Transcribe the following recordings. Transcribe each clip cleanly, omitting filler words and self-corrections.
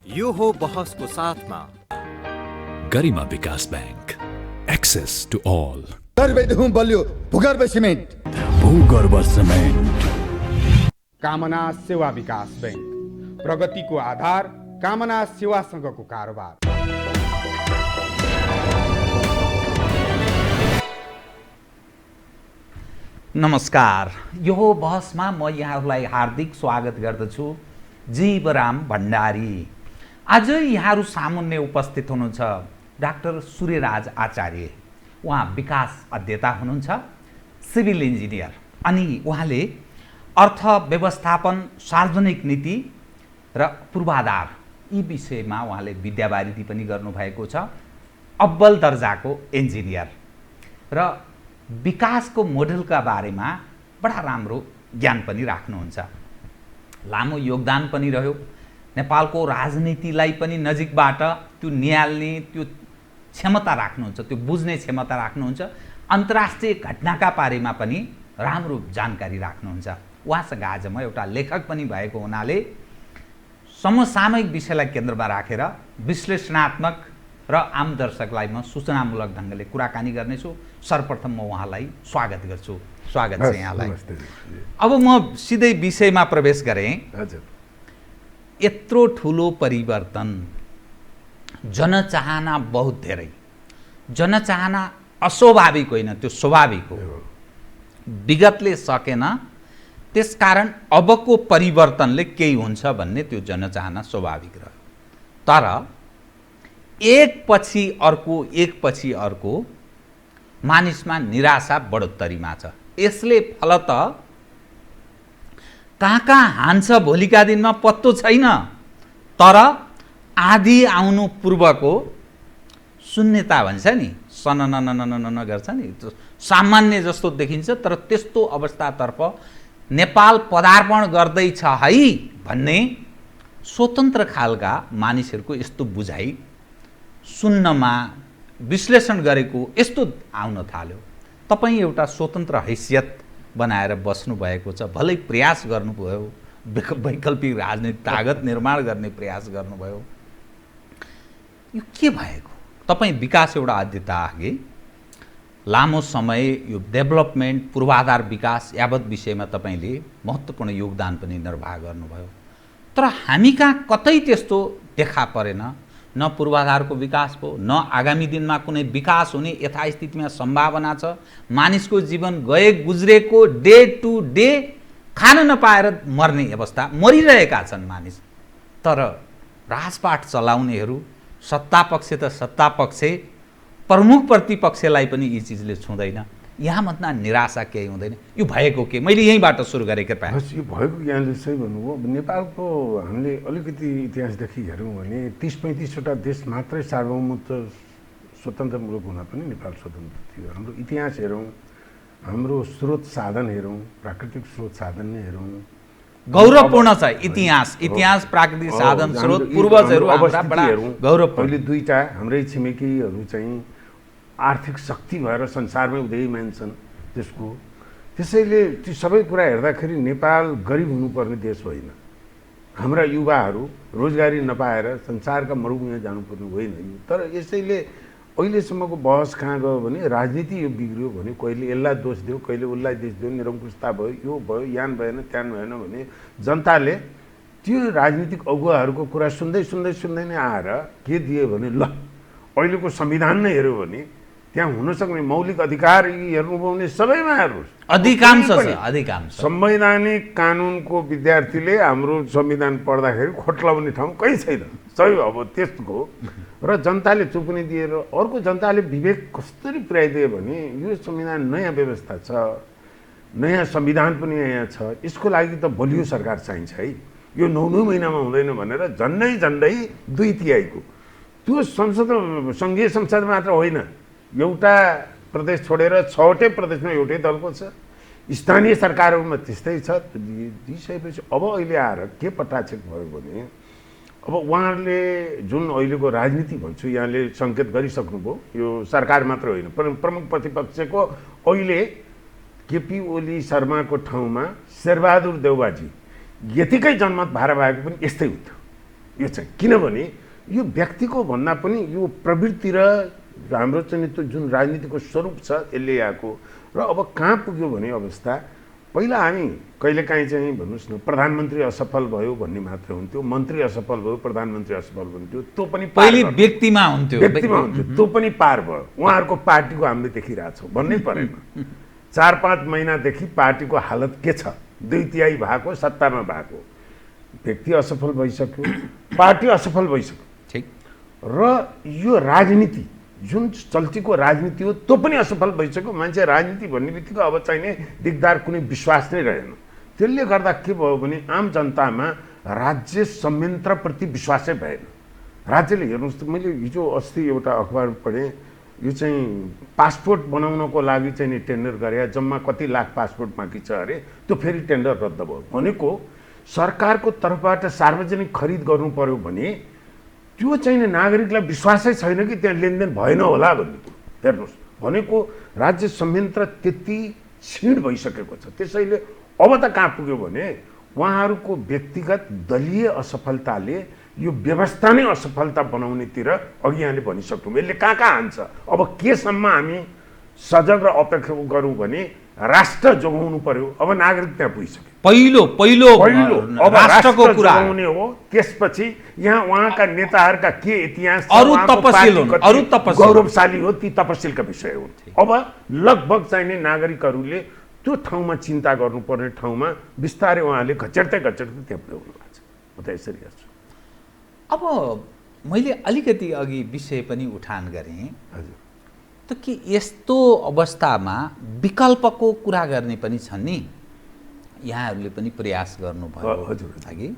यो हो बहसको साथमा गरिमा विकास बैंक, एक्सेस टु अल। गर्भदेखि बलियो भूगर्भ सिमेन्ट, भूगर्भ सिमेन्ट। कामना सेवा विकास बैंक, प्रगतिको आधार कामना सेवासँगको कारोबार। नमस्कार, यो बहसमा म यहाँहरूलाई हार्दिक स्वागत गर्दछु। जीवराम भण्डारी। आज यहाँहरू सामुन्ने उपस्थित हुनुहुन्छ डाक्टर सूर्यराज आचार्य। उहाँ विकास अध्येता हुनुहुन्छ, सिभिल इन्जिनियर, अनि उहाँले अर्थ व्यवस्थापन, सार्वजनिक नीति र पूर्वाधार यी विषयमा उहाँले विद्यावारिधि पनि गर्नुभएको छ। अब्बल दर्जाको इन्जिनियर र विकासको मोडेलका बारेमा बडा राम्रो ज्ञान पनि राख्नुहुन्छ। लामो योगदान पनि रह्यो। नेपालको राजनीतिलाई पनि नजिकबाट त्यो निहाल्ने त्यो क्षमता राख्नुहुन्छ, त्यो बुझ्ने क्षमता राख्नुहुन्छ। अन्तर्राष्ट्रिय घटनाका बारेमा पनि राम्रो जानकारी राख्नुहुन्छ। उहाँसँग आज म एउटा लेखक पनि भएको हुनाले समसामयिक विषयलाई केन्द्रमा राखेर विश्लेषणात्मक र आम दर्शकलाई म सूचनामूलक ढङ्गले कुराकानी गर्नेछु। सर्वप्रथम म उहाँलाई स्वागत गर्छु। स्वागत छ यहाँलाई। अब म सिधै विषयमा प्रवेश गरेँ। यत्रो ठुलो परिवर्तन, जनचाहना बहुत धेरै। जनचाहना अस्वाभाविक होइन, त्यो स्वाभाविक हो। विगतले सकेन, त्यसकारण अबको परिवर्तनले केही हुन्छ भन्ने त्यो जनचाहना स्वाभाविक रह्यो। तर एकपछि अर्को मानिसमा निराशा बढोत्तरीमा छ। यसले फलत कहाँ हान्छ भोलिका दिनमा पत्तो छैन। तर आधी आउनु पूर्वको शून्यता भन्छ नि, सनननननन गर्छ नि, सामान्य जस्तो देखिन्छ, तर त्यस्तो अवस्थातर्फ नेपाल पदार्पण गर्दैछ है भन्ने स्वतन्त्र खालका मानिसहरूको यस्तो बुझाइ सुन्नमा विश्लेषण गरेको यस्तो आउन थाल्यो। तपाईँ एउटा स्वतन्त्र हैसियत बनाएर बस्नुभएको छ, भलै प्रयास गर्नुभयो, वैकल्पिक राजनीतिक तागत निर्माण गर्ने प्रयास गर्नुभयो। यो के भएको? तपाईँ विकास एउटा अध्येता आगे लामो समय यो डेभलपमेन्ट, पूर्वाधार विकास यावत विषयमा तपाईँले महत्त्वपूर्ण योगदान पनि निर्वाह गर्नुभयो। तर हामी कहाँ कतै त्यस्तो देखा परेन। न पूर्वाधारको विकास भयो, न आगामी दिनमा कुनै विकास हुने यथास्थितिमा सम्भावना छ। मानिसको जीवन गए गुज्रेको डे टु डे खान नपाएर मर्ने अवस्था, मरिरहेका छन् मानिस। तर राजपाट चलाउनेहरू, सत्तापक्ष त सत्तापक्ष, प्रमुख प्रतिपक्षलाई पनि यी चिजले छुँदैन। यहाँभन्दा निराशा केही हुँदैन। यो भएको के? मैले यहीँबाट सुरु गरेँ कृपया। यो भएको ज्ञानले सही भन्नुभयो। नेपालको हामीले अलिकति इतिहासदेखि हेऱ्यौँ भने 30-35वटा देश मात्रै सार्वभौमत्व स्वतन्त्र मुलुक हुन पनि नेपाल स्वतन्त्र थियो। हाम्रो इतिहास हेरौँ, हाम्रो स्रोत साधन हेरौँ, प्राकृतिक स्रोत साधन नै हेरौँ, गौरवपूर्ण छ इतिहास प्राकृतिक साधन स्रोत पूर्वजहरू हाम्रा बडा गौरवपूर्ण। अहिले दुईटा हाम्रै छिमेकीहरू चाहिँ आर्थिक शक्ति भएर संसारमै उदयमान छन्। त्यसैले ती सबै कुरा हेर्दाखेरि नेपाल गरिब हुनुपर्ने देश होइन। हाम्रा युवाहरू रोजगारी नपाएर संसारका मरुभूमिमा जानुपर्ने होइन। तर यसैले अहिलेसम्मको बहस कहाँ गयो भने राजनीति यो बिग्रियो भने कहिले यसलाई दोष दियो, कहिले उसलाई दोष दियो, निरङ्कुशता भयो, यो भयो, यान भएन, त्यान भएन भने जनताले त्यो राजनीतिक अगुवाहरूको कुरा सुन्दै नै आएर के दियो भने ल अहिलेको संविधान नै हेऱ्यो भने त्यहाँ हुनसक्ने मौलिक अधिकार हेर्नुभयो भने सबैमा हेर्नुहोस्, अधिकांश संवैधानिक कानुनको विद्यार्थीले हाम्रो संविधान पढ्दाखेरि खोट्लाउने ठाउँ कहीँ छैन। सही अब त्यसको र जनताले चुप पनि दिएर अर्को जनताले विवेक कसरी पुर्याइदियो भने यो संविधान नयाँ व्यवस्था छ, नयाँ संविधान पनि यहाँ छ, यसको लागि त बलियो सरकार चाहिन्छ है। यो 9 महिनामा हुँदैन भनेर झन्डै 2/3 त्यो संसद, सङ्घीय संसद मात्र होइन, एउटा प्रदेश छोडेर 6वटै प्रदेशमा एउटै दलको छ। स्थानीय सरकारहरूमा त्यस्तै छ। दिइसकेपछि अब अहिले आएर के पटाक्षेप भयो भने अब उहाँहरूले जुन अहिलेको राजनीति भन्छु यहाँले सङ्केत गरिसक्नुभयो, यो सरकार मात्र होइन, प्रमुख प्रतिपक्षको अहिले केपी ओली शर्माको ठाउँमा शेरबहादुर देउवाजी यतिकै जनमत भाडा भएको पनि यस्तै हुन्थ्यो। यो चाहिँ किनभने यो व्यक्तिको भन्दा पनि यो प्रवृत्ति र हाम्रो चाहिँ त्यो जुन राजनीतिको स्वरूप छ यसले आएको र अब कहाँ पुग्यो भने अवस्था पहिला हामी कहिलेकाहीँ चाहिँ भन्नुहोस् न प्रधानमन्त्री असफल भयो भन्ने मात्र हुन्थ्यो, मन्त्री असफल भयो प्रधानमन्त्री असफल हुन्थ्यो, त्यो पनि पहिले व्यक्तिमा हुन्थ्यो त्यो पनि पार भयो। उहाँहरूको पार्टीको हामीले देखिरहेछौँ भन्नै परेन। 4-5 महिनादेखि पार्टीको हालत के छ, 2/3 भएको सत्तामा भएको, व्यक्ति असफल भइसक्यो, पार्टी असफल भइसक्यो। ठिक। र यो राजनीति जुन चल्तीको राजनीति हो त्यो पनि असफल भइसक्यो। मान्छे राजनीति भन्ने बित्तिकै अब चाहिने दिगदार कुनै विश्वास नै रहेन। त्यसले गर्दा के भयो भने आम जनतामा राज्य संयन्त्रप्रति विश्वासै भएन। राज्यले हेर्नुहोस् त, मैले हिजो अस्ति एउटा अखबार पढेँ, यो चाहिँ पासपोर्ट बनाउनको लागि चाहिँ नि टेन्डर गरे, जम्मा कति लाख पासपोर्ट बाँकी छ अरे, त्यो फेरि टेन्डर रद्द भयो। भनेको सरकारको तर्फबाट सार्वजनिक खरिद गर्नु पर्यो भने त्यो चाहिँ नागरिकलाई विश्वासै छैन कि त्यहाँ लेनदेन भएन होला भन्ने कुरो। हेर्नुहोस्, भनेको राज्य संयन्त्र त्यति क्षीण भइसकेको छ। त्यसैले अब त कहाँ पुग्यो भने उहाँहरूको व्यक्तिगत दलीय असफलताले यो व्यवस्था नै असफलता बनाउनेतिर अघि यहाँले भनिसक्नु। यसले कहाँ कहाँ हान्छ, अब केसम्म हामी सजग र अपेक्षा गरौँ भने राष्ट्र जोगाउनु पर्यो। अब नागरिक त्यहाँ पुगिसक्यो। पहिलो अब राष्ट्रको कुरा जोगाउने हो। त्यसपछि यहाँ उहाँका नेताहरूका के इतिहास छ, अरु उहाँको तपसिल पार्टी हुन्, कति अरु तपसिल गौरवशाली हो, ती तपसिलका विषय हुन्। अब लगभग चाहिने नागरिकहरूले त्यो ठाउँमा चिन्ता गर्नुपर्ने ठाउँमा बिस्तारै उहाँले घचेट्दै त्यहाँ पुर्याउनु भएको छ। म त यसरी हेर्छु। अब मैले अलिकति अघि विषय पनि उठान गरेँ हजुर, त के यस्तो अवस्थामा विकल्पको कुरा गर्ने पनि छन् नि, यहाँहरूले पनि प्रयास गर्नुभयो कि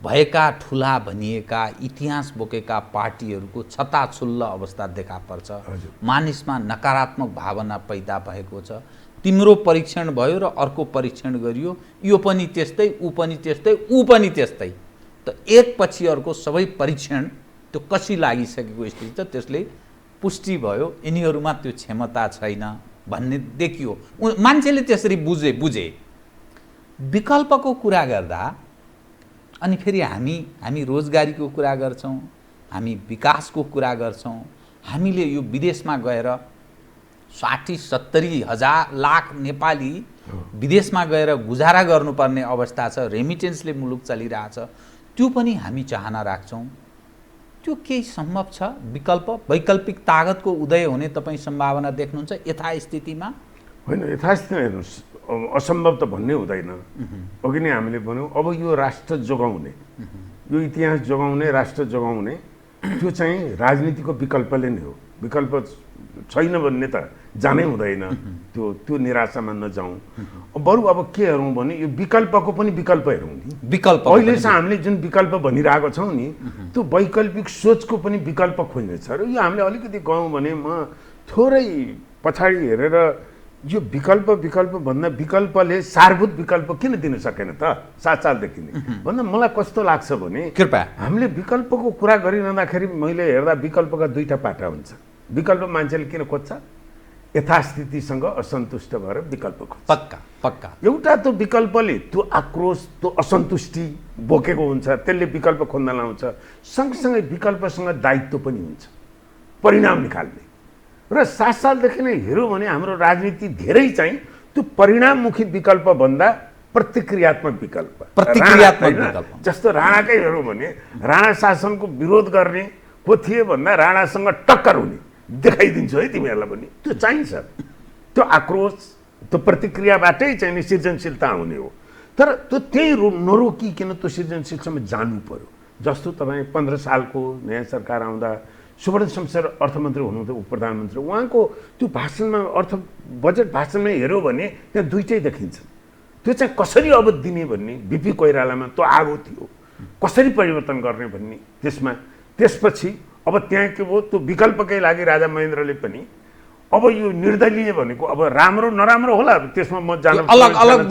भएका ठुला भनिएका इतिहास बोकेका पार्टीहरूको छताछुल्ल अवस्था देखा पर्छ, मानिसमा नकारात्मक भावना पैदा भएको छ। तिम्रो परीक्षण भयो र अर्को परीक्षण गरियो, यो पनि त्यस्तै, ऊ पनि त्यस्तै, ऊ पनि त्यस्तै, त एकपछि अर्को सबै परीक्षण त्यो कसी लागिसकेको स्थिति छ। त्यसले पुष्टि भयो यिनीहरूमा त्यो क्षमता छैन भन्ने देखियो। मान्छेले त्यसरी बुझे। विकल्पको कुरा गर्दा अनि फेरि हामी रोजगारीको कुरा गर्छौँ, हामी विकासको कुरा गर्छौँ। हामीले यो विदेशमा गएर 60-70 हजार लाख नेपाली विदेशमा गएर गुजारा गर्नुपर्ने अवस्था छ, रेमिटेन्सले मुलुक चलिरहेछ। त्यो पनि हामी चाहना राख्छौँ। त्यो केही सम्भव छ? वैकल्पिक तागतको उदय हुने तपाईँ सम्भावना देख्नुहुन्छ यथास्थितिमा? होइन, यथास्थितिमा हेर्नुहोस्, असम्भव त भन्ने हुँदैन। अघि नै हामीले भन्यौँ, अब यो राष्ट्र जोगाउने, यो इतिहास जोगाउने, राष्ट्र जोगाउने, त्यो चाहिँ राजनीतिको विकल्पले नै हो। विकल्प छैन भन्ने त जानै हुँदैन। त्यो निराशामा नजाउँ। बरु अब के हेरौँ भने यो विकल्पको पनि विकल्प हेरौँ नि। अहिलेसम्म हामीले जुन विकल्प भनिरहेको छौँ नि, त्यो वैकल्पिक सोचको पनि विकल्प खोज्ने छ। र यो हामीले अलिकति गयौँ भने म थोरै पछाडि हेरेर यो विकल्प भन्दा विकल्पले सारभूत विकल्प किन दिन सकेन त 7 सालदेखि नै भन्दा मलाई कस्तो लाग्छ भने कृपया हामीले विकल्पको कुरा गरिरहँदाखेरि मैले हेर्दा विकल्पका दुईटा पाटा हुन्छ। विकल्प मान्छेले किन खोज्छ? यथास्थितिसँग असन्तुष्ट भएर विकल्प खोज्छ। पक्का एउटा त्यो विकल्पले त्यो आक्रोश, त्यो असन्तुष्टि बोकेको हुन्छ, त्यसले विकल्प खोज्न लाउँछ। सँगसँगै विकल्पसँग दायित्व पनि हुन्छ परिणाम निकाल्ने। र 7 सालदेखि नै हेऱ्यौँ भने हाम्रो राजनीति धेरै चाहिँ त्यो परिणाममुखी विकल्प भन्दा प्रतिक्रियात्मक विकल्प। जस्तो राणाकै हेऱ्यौँ भने राणा शासनको विरोध गर्ने को थिए भन्दा राणासँग टक्कर हुने देखाइदिन्छु है तिमीहरूलाई पनि। त्यो चाहिन्छ, त्यो आक्रोश, त्यो प्रतिक्रियाबाटै चाहिँ सृजनशीलता आउने हो। तर त्यो त्यही नरोकिकन त्यो सृजनशीलसम्म जानु पर्यो। जस्तो तपाईँ 15 सालको नयाँ सरकार आउँदा सुवर्ण शमशेर अर्थमन्त्री हुनुहुन्थ्यो, उप प्रधानमन्त्री। उहाँको त्यो भाषणमा बजेट भाषणमै हेऱ्यो भने त्यहाँ दुईटै देखिन्छ। त्यो चाहिँ कसरी अब दिने भन्ने, बिपी कोइरालामा त्यो आगो थियो, कसरी परिवर्तन गर्ने भन्ने त्यसमा। त्यसपछि अब त्यहाँ के भयो, त्यो विकल्पकै लागि राजा महेन्द्रले पनि अब यो निर्दलीय भनेको अब राम्रो नराम्रो होला, त्यसमा म जान अलग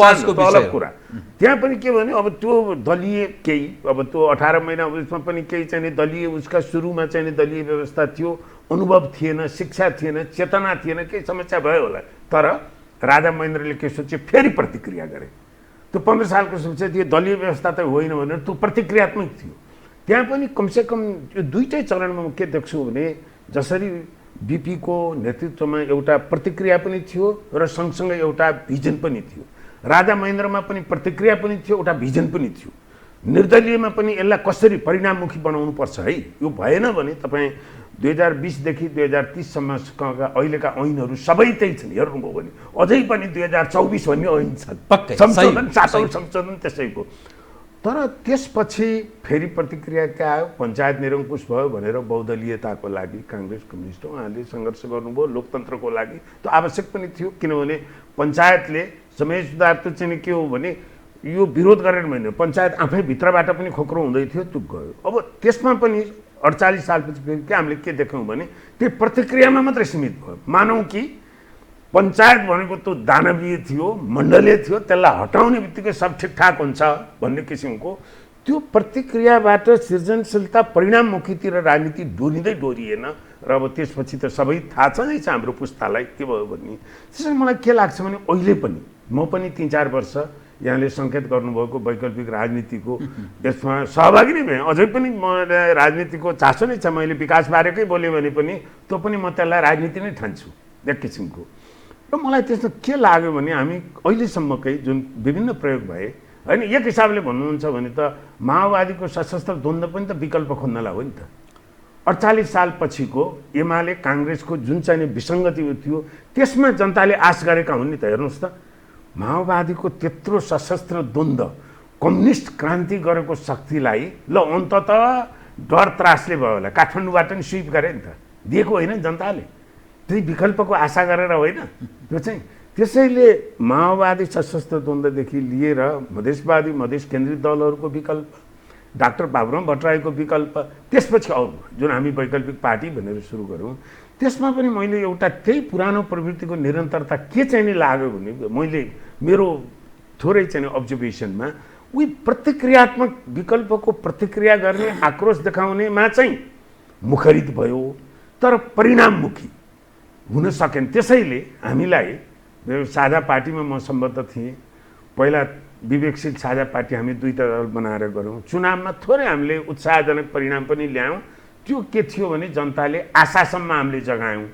कुरा। त्यहाँ पनि के भने अब त्यो दलीय केही, अब त्यो 18 महिना उसमा पनि केही चाहिँ दलीय, उसका सुरुमा चाहिँ दलीय व्यवस्था थियो, अनुभव थिएन, शिक्षा थिएन, चेतना थिएन, केही समस्या भयो होला। तर राजा महेन्द्रले के सोचे, फेरि प्रतिक्रिया गरे। त्यो 15 सालको समस्या थियो, दलीय व्यवस्था त होइन भनेर त्यो प्रतिक्रियात्मक थियो। त्यहाँ पनि कमसेकम यो दुईटै चरणमा म के देख्छु भने जसरी बिपीको नेतृत्वमा एउटा प्रतिक्रिया पनि थियो र सँगसँगै एउटा भिजन पनि थियो, राजा महेन्द्रमा पनि प्रतिक्रिया पनि थियो, एउटा भिजन पनि थियो, निर्दलीयमा पनि यसलाई कसरी परिणाममुखी बनाउनुपर्छ है, यो भएन भने तपाईँ 2020 देखि 2030 सम्मका अहिलेका ऐनहरू सबै त्यही छन्। हेर्नुभयो भने अझै पनि 2024 भन्ने ऐन छन्, संशोधन 7औं संशोधन त्यसैको। तर त्यसपछि फेरि प्रतिक्रिया के आयो, पञ्चायत निरङ्कुश भयो भनेर बहुदलीयताको लागि काङ्ग्रेस कम्युनिस्ट उहाँले सङ्घर्ष गर्नुभयो, लोकतन्त्रको लागि त्यो आवश्यक पनि थियो, किनभने पञ्चायतले समय सुधार त चाहिँ के हो भने यो विरोध गरेर होइन, पञ्चायत आफै भित्रबाट पनि खोक्रो हुँदै थियो, त्यो गयो। अब त्यसमा पनि 48 सालपछि फेरि के हामीले के देख्यौँ भने त्यो प्रतिक्रियामा मात्रै सीमित भयो। मानौँ कि पञ्चायत भनेको त्यो दानवीय थियो, मण्डलीय थियो, त्यसलाई हटाउने बित्तिकै सब ठिकठाक हुन्छ भन्ने किसिमको त्यो प्रतिक्रियाबाट सृजनशीलता परिणाममुखीतिर राजनीति डोरिएन र अब त्यसपछि त सबै थाहा छ नै छ हाम्रो पुस्तालाई के भयो भन्ने। त्यसैले मलाई के लाग्छ भने अहिले पनि म पनि 3-4 वर्ष यहाँले सङ्केत गर्नुभएको वैकल्पिक राजनीतिको यसमा सहभागी नै भएँ, अझै पनि म राजनीतिको चासो नै छ, मैले विकासबारेकै बोलेँ भने पनि त्यो पनि म त्यसलाई राजनीति नै ठान्छु एक किसिमको। र मलाई त्यस्तो के लाग्यो भने हामी अहिलेसम्मकै जुन विभिन्न प्रयोग भए होइन, एक हिसाबले भन्नुहुन्छ भने त माओवादीको सशस्त्र द्वन्द्व पनि त विकल्प खोज्नलाई हो नि त। 48 साल पछिको एमाले काङ्ग्रेसको जुन चाहिँ विसङ्गति थियो त्यसमा जनताले आश गरेका हुन् नि त। हेर्नुहोस् त, माओवादीको त्यत्रो सशस्त्र द्वन्द्व कम्युनिस्ट क्रान्ति गरेको शक्तिलाई ल अन्ततः डर त्रासले भयो होला, काठमाडौँबाट नि स्विप गरे नि त, दिएको होइन जनताले, त्यही विकल्पको आशा गरेर होइन त्यो चाहिँ। त्यसैले माओवादी सशस्त्र द्वन्द्वदेखि लिएर मधेसवादी मधेस केन्द्रित दलहरूको विकल्प, डाक्टर बाबुराम भट्टराईको विकल्प, त्यसपछि अरू जुन हामी वैकल्पिक पार्टी भनेर सुरु गऱ्यौँ त्यसमा पनि मैले एउटा त्यही पुरानो प्रवृत्तिको निरन्तरता के चाहिँ नि लाग्यो भने मैले मेरो थोरै चाहिँ अब्जर्भेसनमा उही प्रतिक्रियात्मक विकल्पको प्रतिक्रिया गर्ने आक्रोश देखाउनेमा चाहिँ मुखरित भयो तर परिणाममुखी हुन सकेन। त्यसैले हामीलाई मेरो साझा पार्टीमा म सम्बद्ध थिएँ, पहिला विवेकशील साझा पार्टी हामी 2 दल बनाएर गऱ्यौँ, चुनावमा थोरै हामीले उत्साहजनक परिणाम पनि ल्यायौँ। त्यो के थियो भने जनताले आशासम्म हामीले जगायौँ,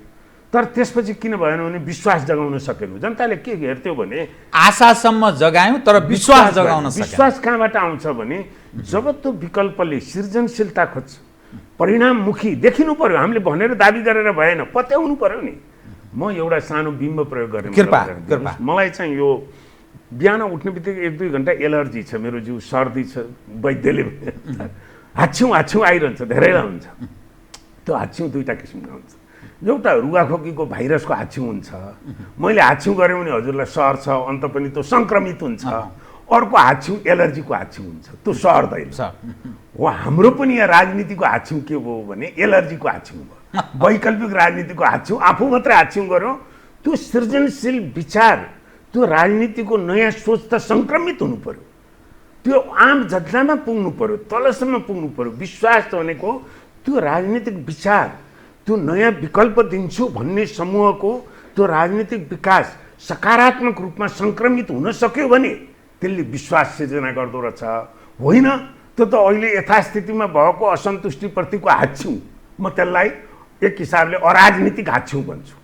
तर त्यसपछि किन भएन भने विश्वास जगाउन सकेनौँ। जनताले के हेर्थ्यो भने आशासम्म जगायौँ तर विश्वास जगाउन सकेन। विश्वास कहाँबाट आउँछ भने जब त्यो विकल्पले सृजनशीलता खोज्छ, परिणाममुखी देखिनु पर्यो, हामीले भनेर दाबी गरेर भएन, पत्याउनु पर्यो नि। म एउटा सानो बिम्ब प्रयोग गरेँ, मलाई चाहिँ यो बिहान उठ्ने बित्तिकै 1-2 घन्टा एलर्जी छ, मेरो जिउ सर्दी छ, वैद्यले हाच्छिउँ आइरहन्छ, धेरैलाई हुन्छ। त्यो हाच्छिउँ 2टा किसिमको हुन्छ, एउटा रुगाखोकीको भाइरसको हाच्छिउँ हुन्छ, मैले हाच्छिउँ गरेँ भने हजुरलाई सर्छ, अन्त पनि त्यो सङ्क्रमित हुन्छ। अर्को हाच्छिउँ एलर्जीको हाच्छिउँ हुन्छ, त्यो सर्दैन। हो, हाम्रो पनि यहाँ राजनीतिको हाच्छिउँ के भयो भने एलर्जीको हाच्छिउँ भयो, वैकल्पिक राजनीतिको हाच्छिउँ आफू मात्रै हाच्छिउँ गऱ्यो। त्यो सृजनशील विचार, त्यो राजनीतिको नयाँ सोच त सङ्क्रमित हुनु पर्यो, त्यो आम जनतामा पुग्नु पर्यो, तलसम्म पुग्नु पर्यो। विश्वास भनेको त्यो राजनीतिक विचार, त्यो नयाँ विकल्प दिन्छु भन्ने समूहको त्यो राजनीतिक विकास सकारात्मक रूपमा सङ्क्रमित हुन सक्यो भने त्यसले विश्वास सिर्जना गर्दो रहेछ। होइन त्यो त अहिले यथास्थितिमा भएको असन्तुष्टिप्रतिको हाच्छिउँ, म त्यसलाई एक हिसाबले अराजनीतिक हाच्छिउँ भन्छु।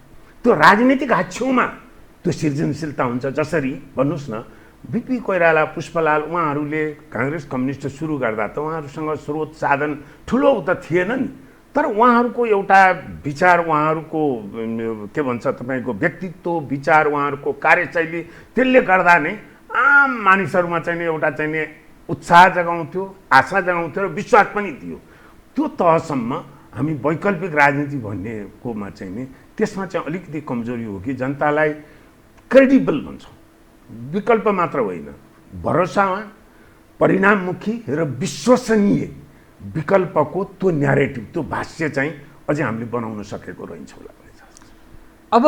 त्यो राजनीतिक हाच्छिउँमा त्यो सृजनशीलता हुन्छ। जसरी भन्नुहोस् न, बिपी कोइराला, पुष्पलाल उहाँहरूले काङ्ग्रेस कम्युनिस्ट सुरु गर्दा त उहाँहरूसँग स्रोत साधन ठुलो त थिएन नि, तर उहाँहरूको एउटा विचार, उहाँहरूको के भन्छ तपाईँको व्यक्तित्व, विचार, उहाँहरूको कार्यशैली, त्यसले गर्दा नै आम मानिसहरूमा चाहिँ एउटा चाहिँ उत्साह जगाउँथ्यो, आशा जगाउँथ्यो र विश्वास पनि दियो। त्यो तहसम्म हामी वैकल्पिक राजनीति भन्नेकोमा चाहिँ नि त्यसमा चाहिँ अलिकति कमजोरी हो कि जनतालाई क्रेडिबल भन्छौँ, विकल्प मात्र होइन, भरोसामा परिणाममुखी र विश्वसनीय विकल्पको त्यो न्यारेटिभ, त्यो भाष्य चाहिँ अझै हामीले बनाउन सकेको रहन्छौँ होला। अब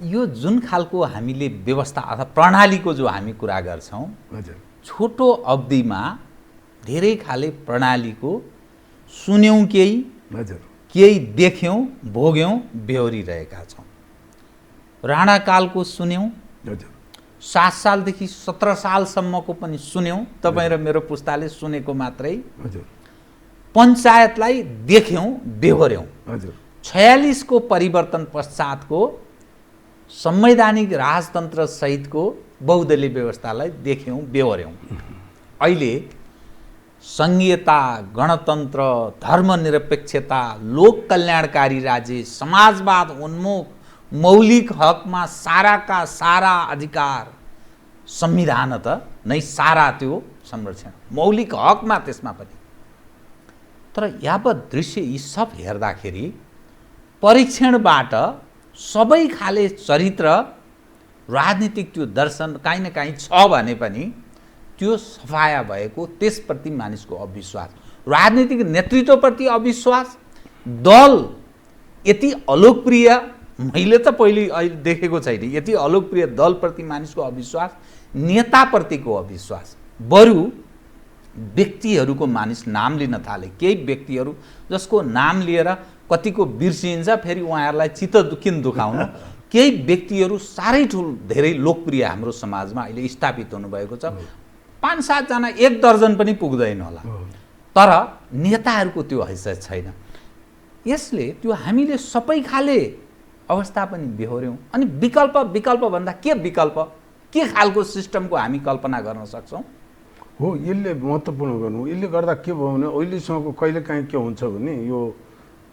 यो जुन खालको हामीले व्यवस्था अथवा प्रणालीको जो हामी कुरा गर्छौँ, हजुर, छोटो अवधिमा धेरै खाले प्रणालीको सुन्यौँ, केही हजुर, केही देख्यौँ, भोग्यौँ, बेहोरिरहेका छौँ। राणाकालको सुन्यौँ, हजुर, 7 सालदेखि 17 सालसम्मको पनि सुन्यौँ, तपाईँ र मेरो पुस्ताले सुनेको मात्रै। हजुर, पञ्चायतलाई देख्यौँ बेहोर्यौँ। हजुर 46 को परिवर्तन पश्चातको संवैधानिक राजतन्त्र सहितको बहुदलीय व्यवस्थालाई देख्यौँ बेहोर्यौँ। अहिले सङ्घीयता, गणतन्त्र, धर्मनिरपेक्षता, लोक कल्याणकारी राज्य, समाजवाद उन्मुख, मौलिक हकमा साराका सारा अधिकार, संविधान त नै सारा त्यो संरक्षण, मौलिक हकमा त्यसमा पनि। तर यावत दृश्य यी सब हेर्दाखेरि परीक्षणबाट सबै खाले चरित्र राजनीतिक त्यो दर्शन काहीँ न काहीँ छ भने पनि त्यो सफाया भएको, त्यसप्रति मानिसको अविश्वास, राजनीतिक नेतृत्वप्रति अविश्वास, दल यति अलोकप्रिय मैले त पहिले अहिले देखेको छैन, यति अलोकप्रिय दलप्रति मानिसको अविश्वास, नेताप्रतिको अविश्वास। बरु व्यक्तिहरूको मानिस नाम लिन थाले, केही व्यक्तिहरू जसको नाम लिएर कतिको बिर्सिन्छ, फेरि उहाँहरूलाई चित्त किन दुखाउनु। केही व्यक्तिहरू साह्रै धेरै लोकप्रिय हाम्रो समाजमा अहिले स्थापित हुनुभएको छ, 5-7 जना, 1 दर्जन पनि पुग्दैन होला, तर नेताहरूको त्यो हैसियत छैन। यसले त्यो हामीले सबै खाले अवस्था पनि बेहोर्यौँ। अनि विकल्प भन्दा के विकल्प, के खालको सिस्टमको हामी कल्पना गर्न सक्छौँ? हो, यसले महत्त्वपूर्ण गर्नु। यसले गर्दा के भयो भने अहिलेसम्मको कहिलेकाहीँ के हुन्छ भने यो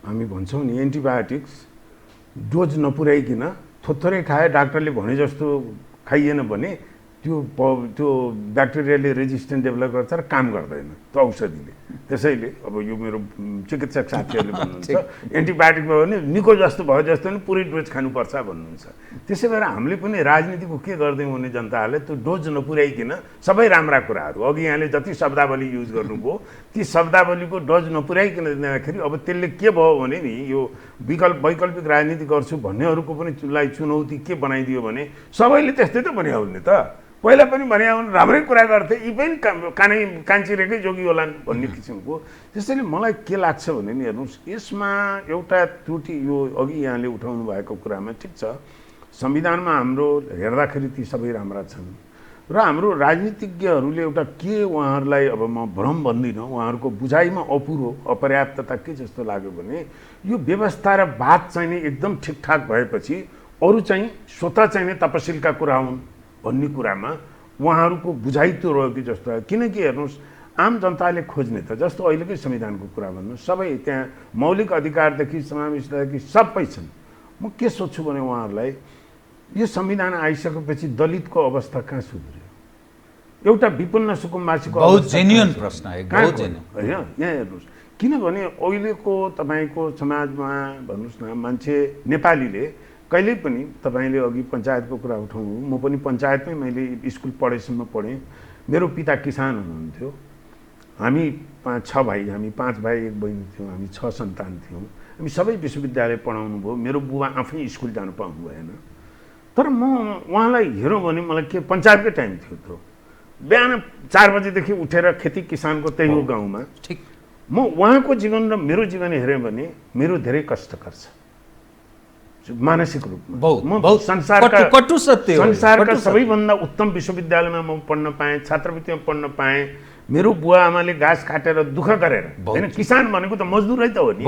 हामी भन्छौँ नि एन्टिबायोटिक्स डोज नपुर्याइकन थोरै खाए, डाक्टरले भने जस्तो खाइएन भने त्यो ब्याक्टेरियाले रेजिस्टेन्ट डेभलप गर्छ र काम गर्दैन त्यो औषधिले। त्यसैले अब यो मेरो चिकित्सक साथीहरूले भन्नुहुन्छ एन्टिबायोटिक भयो भने निको जस्तो भयो जस्तो नि पुरै डोज खानुपर्छ भन्नुहुन्छ। त्यसै भएर हामीले पनि राजनीतिको के गर्दैछौँ भने जनताहरूले त्यो डोज नपुर्याइकन सबै राम्रा कुराहरू अघि यहाँले जति शब्दावली युज गर्नुभयो ती शब्दावलीको डोज नपुर्याइकन दिँदाखेरि अब त्यसले के भयो भने नि यो वैकल्पिक राजनीति गर्छु भन्नेहरूको पनि चुनौती के बनाइदियो भने सबैले त्यस्तै त भन्यो नि त। पहिला पनि भने राम्रै कुरा गर्थे, यी पनि कान्छिरेकै जोगी होलान् भन्ने किसिमको। त्यसैले मलाई के लाग्छ भने नि हेर्नुहोस्, यसमा एउटा त्रुटि यो अघि यहाँले उठाउनु भएको कुरामा ठिक छ, संविधानमा हाम्रो हेर्दाखेरि ती सबै राम्रा छन् र हाम्रो राजनीतिज्ञहरूले एउटा के उहाँहरूलाई अब म भ्रम भन्दिनँ, उहाँहरूको बुझाइमा अपर्याप्तता के जस्तो लाग्यो भने यो व्यवस्था र बात चाहिँ नि एकदम ठिकठाक भएपछि अरू चाहिँ स्वतः चाहिँ नि तपसिलका कुरा हुन् भन्ने कुरामा उहाँहरूको बुझाइ त्यो रह्यो कि जस्तो लाग्यो। किनकि हेर्नुहोस् आम जनताले खोज्ने त जस्तो अहिलेकै संविधानको कुरा भन्नु सबै त्यहाँ मौलिक अधिकारदेखि समावेशदेखि सबै छन्। म के सोच्छु भने उहाँहरूलाई यो संविधान आइसकेपछि दलितको अवस्था कहाँ सुध्रियो? एउटा विपन्न सुकुम्बासीको बहुत जेन्युन प्रश्न है, बहुत जेन्युन होइन। यहाँ हेर्नुहोस्, किनभने अहिलेको तपाईँको समाजमा भन्नुहोस् न मान्छे नेपालीले कहिल्यै पनि तपाईँले अघि पञ्चायतको कुरा उठाउनु, म पनि पञ्चायतमै मैले स्कुल पढेसम्म पढेँ। मेरो पिता किसान हुनुहुन्थ्यो, हामी 6 भाइ, हामी 5 भाइ 1 बहिनी थियौँ, हामी 6 सन्तान थियौँ। हामी सबै विश्वविद्यालय पढाउनु भयो, मेरो बुबा आफै स्कुल जानु पाउनु भएन। तर म उहाँलाई हेरौँ भने मलाई के पञ्चायतकै टाइम थियो त, बिहान 4 बजेदेखि उठेर खेती किसानको त्यही हो गाउँमा। ठिक, म उहाँको जीवन र मेरो जीवन हेऱ्यो भने मेरो धेरै कष्टकर छ मानसिक रूपमा। बहुत संसारका सत्य हो, संसारका सबैभन्दा उत्तम विश्वविद्यालयमा म पढ्न पाएँ, छात्रवृत्तिमा पढ्न पाएँ। मेरो बुवा आमाले घाँस काटेर दुःख गरेर, होइन किसान भनेको त मजदुरै त हो नि।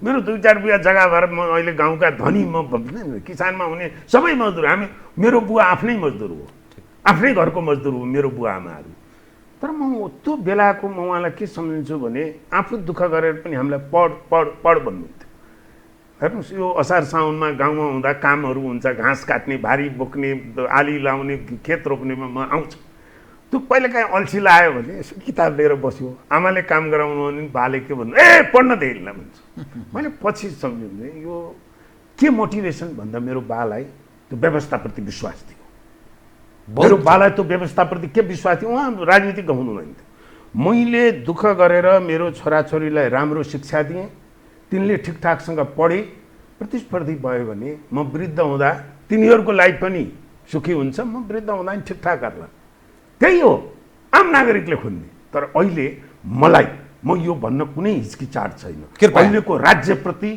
मेरो 2-4 बिघा जग्गा भएर म अहिले गाउँका धनी, म किसानमा हुने सबै मजदुर, हामी मेरो बुवा आफ्नै मजदुर हो, आफ्नै घरको मजदुर हो मेरो बुवा आमाहरू। तर म त्यो बेलाको म उहाँलाई के सम्झिन्छु भने आफू दुःख गरेर पनि हामीलाई पढ भन्नुहुन्थ्यो। हेर्नुहोस् यो असार साउनमा गाउँमा हुँदा कामहरू हुन्छ, घाँस काट्ने, भारी बोक्ने, आली लाउने, खेत रोप्नेमा म आउँछु। त्यो पहिलेकाहीँ अल्छी लाग्यो भने यसो किताब लिएर बस्यो, आमाले काम गराउनु भने बाले के भन्नु, ए पढ्न दिएन भन्छु। मैले पछि सम्झिँदै यो के मोटिभेसन भन्दा मेरो बालाई त्यो व्यवस्थाप्रति विश्वास थियो। मेरो बालाई त्यो व्यवस्थाप्रति के विश्वास थियो, उहाँ राजनीतिक हुनुहुँदैन थियो। मैले दुःख गरेर मेरो छोराछोरीलाई राम्रो शिक्षा दिएँ, तिनले ठिकठाकसँग पढे, प्रतिस्पर्धी भयो भने म वृद्ध हुँदा तिनीहरूको लाइफ पनि सुखी हुन्छ, म वृद्ध हुँदा पनि ठिकठाक गर्ला। त्यही हो आम नागरिकले खोज्ने। तर अहिले मलाई म यो भन्न कुनै हिचकिचाट छैन। अहिलेको राज्यप्रति,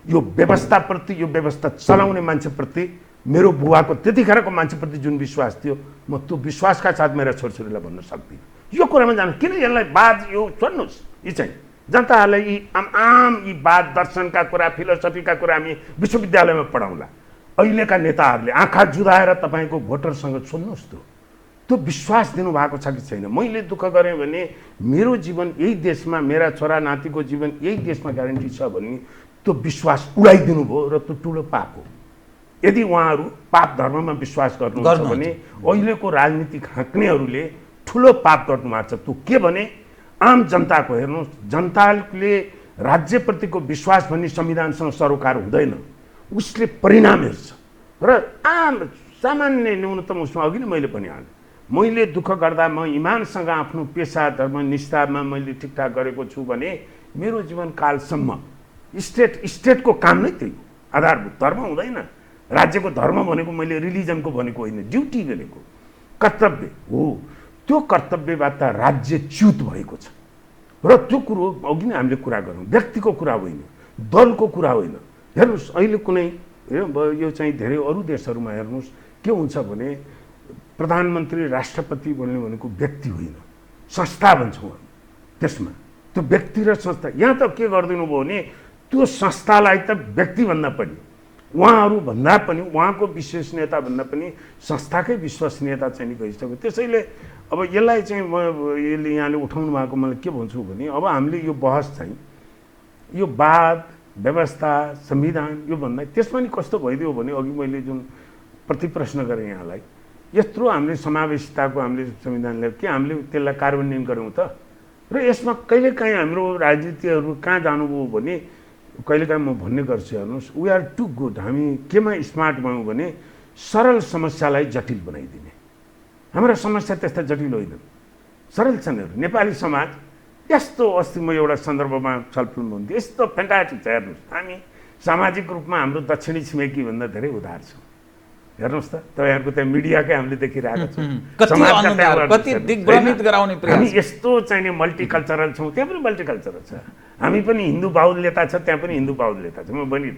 यो व्यवस्थाप्रति, यो व्यवस्था चलाउने मान्छेप्रति, मेरो बुवाको त्यतिखेरको मान्छेप्रति जुन विश्वास थियो, म त्यो विश्वासका साथ मेरा छोरछोरीलाई भन्न सक्दिनँ। यो कुरामा जानु किन यसलाई बाज, यो छोड्नुहोस्, यी चाहिँ जनताहरूलाई यी आम यी वाद दर्शनका कुरा फिलोसफीका कुरा हामी विश्वविद्यालयमा पढाउँला। अहिलेका नेताहरूले आँखा जुदाएर तपाईँको भोटरसँग सोध्नुहोस् त्यो विश्वास दिनुभएको छ कि छैन। मैले दुःख गरेँ भने मेरो जीवन यही देशमा, मेरा छोरा नातिको जीवन यही देशमा ग्यारेन्टी छ भन्ने त्यो विश्वास उडाइदिनु भयो र त्यो ठुलो पाप हो। यदि उहाँहरू पाप धर्ममा विश्वास गर्नुहुन्छ भने अहिलेको राजनीतिक हाँक्नेहरूले ठुलो पाप गर्नुभएको छ। त्यो के भने आम जनताको हेर्नुहोस्, जनताले राज्यप्रतिको विश्वास भन्ने संविधानसँग सरोकार हुँदैन, उसले परिणाम हेर्छ। र आम सामान्य न्यूनतम उसमा अघि नै मैले पनि हालेँ, मैले दुःख गर्दा म इमानसँग आफ्नो पेसा धर्म निष्ठामा मैले ठिकठाक गरेको छु भने मेरो जीवनकालसम्म स्टेटको काम नै त्यही हो। आधारभूत धर्म हुँदैन, राज्यको धर्म भनेको मैले रिलिजनको भनेको होइन, ड्युटी भनेको कर्तव्य हो। त्यो कर्तव्यबाट राज्य च्युत भएको छ र त्यो कुरो अघि नै हामीले कुरा गरौँ, व्यक्तिको कुरा होइन, दलको कुरा होइन। हेर्नुहोस् अहिले कुनै यो चाहिँ धेरै अरू देशहरूमा हेर्नुहोस् के हुन्छ भने प्रधानमन्त्री राष्ट्रपति बोल्ने भनेको व्यक्ति होइन, संस्था भन्छौँ हामी त्यसमा। त्यो व्यक्ति र संस्था यहाँ त के गरिदिनु भयो भने त्यो संस्थालाई त व्यक्तिभन्दा पनि उहाँहरू भन्दा पनि उहाँको विश्वसनीयता भन्दा पनि संस्थाकै विश्वसनीयता चाहिँ गइसक्यो। त्यसैले अब यसलाई चाहिँ यसले यहाँले उठाउनु भएको मैले के भन्छु भने अब हामीले यो बहस चाहिँ यो वाद व्यवस्था संविधान यो भन्दा त्यसमा नि कस्तो भइदियो भने अघि मैले जुन प्रतिप्रश्न गरेँ यहाँलाई, यत्रो हामीले समावेशिताको हामीले संविधानले के हामीले त्यसलाई कार्यान्वयन गऱ्यौँ त? र यसमा कहिलेकाहीँ हाम्रो राजनीतिहरू कहाँ जानुभयो भने कहिलेकाहीँ म भन्ने गर्छु हेर्नुहोस्, वी आर टु गुड। हामी केमा स्मार्ट भयौँ भने सरल समस्यालाई जटिल बनाइदिने। हाम्रा समस्या त्यस्ता जटिल होइनन्, सरल छन्। नेपाली समाज यस्तो, अस्ति म एउटा सन्दर्भमा छलफल हुन्थ्यो, यस्तो फ्यान्टास्टिक छ। हेर्नुहोस् हामी सामाजिक रूपमा हाम्रो दक्षिणी छिमेकी भन्दा धेरै उधार छौँ। हेर्नुहोस् त तपाईँहरूको त्यहाँ मिडियाकै हामीले देखिरहेका छौँ, हामी यस्तो चाहिँ मल्टिकल्चरल छौँ। त्यहाँ पनि मल्टिकल्चरल छ, हामी पनि हिन्दू बाहुल्यता छ, त्यहाँ पनि हिन्दू बाहुल्यता छ। म भनि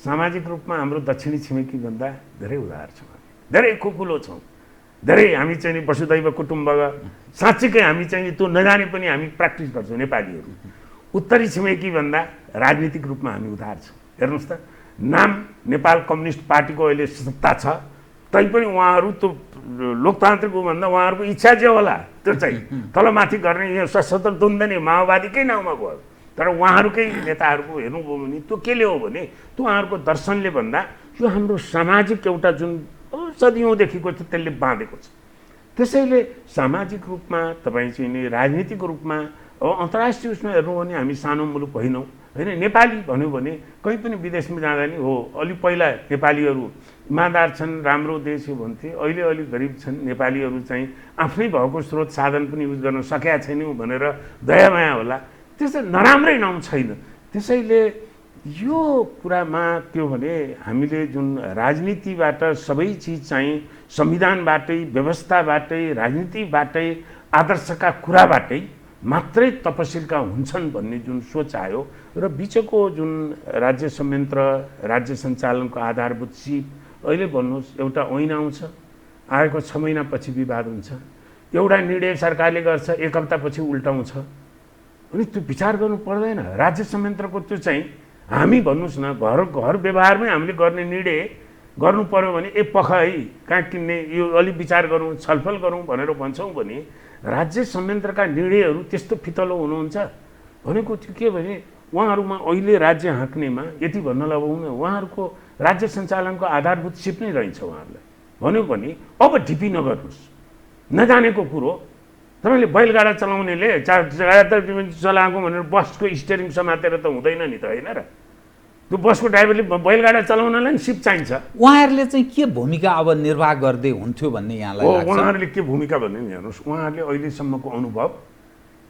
सामाजिक रूपमा हाम्रो दक्षिणी छिमेकी भन्दा धेरै उधार छौँ, हामी धेरै खुकुलो छौँ, धेरै हामी चाहिँ वसुधैव कुटुम्ब साँच्चीकै हामी चाहिँ त्यो नजाने पनि हामी प्र्याक्टिस गर्छौँ नेपालीहरू। उत्तरी छिमेकी भन्दा राजनीतिक रूपमा हामी उधार छौँ। हेर्नुहोस् त नाम नेपाल कम्युनिस्ट पार्टीको अहिले सत्ता छ, तैपनि उहाँहरू त्यो लोकतान्त्रिक हो भन्दा उहाँहरूको इच्छा जे होला त्यो चाहिँ तलमाथि गर्ने यो सशस्त्र द्वन्द्व नै माओवादीकै नाउँमा भयो। तर उहाँहरूकै नेताहरूको हेर्नुभयो भने त्यो केले हो भने त्यो उहाँहरूको दर्शनले भन्दा यो हाम्रो सामाजिक एउटा जुन सदियौँदेखिको छ त्यसले बाँधेको छ। त्यसैले सामाजिक रूपमा तपाईँ चाहिँ नि राजनीतिक रूपमा अब अन्तर्राष्ट्रिय उसमा हेर्नु भने हामी सानो मुलुक होइनौँ होइन। नेपाली भन्यो भने कहीँ पनि विदेशमा जाँदा नि हो, अलि पहिला नेपालीहरू इमान्दार छन्, राम्रो देश हो भन्थे, अहिले अलिक गरिब छन्। नेपालीहरू चाहिँ आफ्नै भएको स्रोत साधन पनि युज गर्न सकेका छैनौँ भनेर दयामाया होला, त्यसै नराम्रै नाउँ छैन। त्यसैले यो कुरामा के हो भने हामीले जुन राजनीतिबाट सबै चिज चाहिँ संविधानबाटै, व्यवस्थाबाटै, राजनीतिबाटै, आदर्शका कुराबाटै मात्रै तपसिलका हुन्छन् भन्ने जुन सोच आयो र बिचको जुन राज्य संयन्त्र, राज्य सञ्चालनको आधारभूत सिप अहिले भन्नुहोस् एउटा ऐन आउँछ, आएको 6 महिनापछि विवाद हुन्छ, एउटा निर्णय सरकारले गर्छ 1 हप्तापछि उल्टाउँछ। अनि त्यो विचार गर्नु पर्दैन? राज्य संयन्त्रको त्यो चाहिँ हामी भन्नुहोस् न घर व्यवहारमै हामीले गर्ने निर्णय गर्नु पर्यो भने ए पख है कहाँ किन्ने यो अलि विचार गरौँ, छलफल गरौँ भनेर भन्छौँ भने राज्य संयन्त्रका निर्णयहरू त्यस्तो फितलो हुनुहुन्छ भनेको त्यो के भने उहाँहरूमा अहिले राज्य हाँक्नेमा यति भन्न लगाउनु उहाँहरूको राज्य सञ्चालनको आधारभूत सिप नै रहन्छ उहाँहरूलाई भन्यो भने अब ढिपी नगर्नुहोस्। नजानेको कुरो तपाईँले बैलगाडा चलाउनेले चलाएको भनेर बसको स्टियरिङ समातेर त हुँदैन नि त, होइन र? त्यो बसको ड्राइभरले बैलगाडा चलाउनलाई नि सिप चाहिन्छ। उहाँहरूले चाहिँ के भूमिका अब निर्वाह गर्दै हुन्थ्यो भन्ने यहाँलाई लाग्छ? उहाँहरूले के भूमिका भन्ने नि हेर्नुहोस्, उहाँहरूले अहिलेसम्मको अनुभव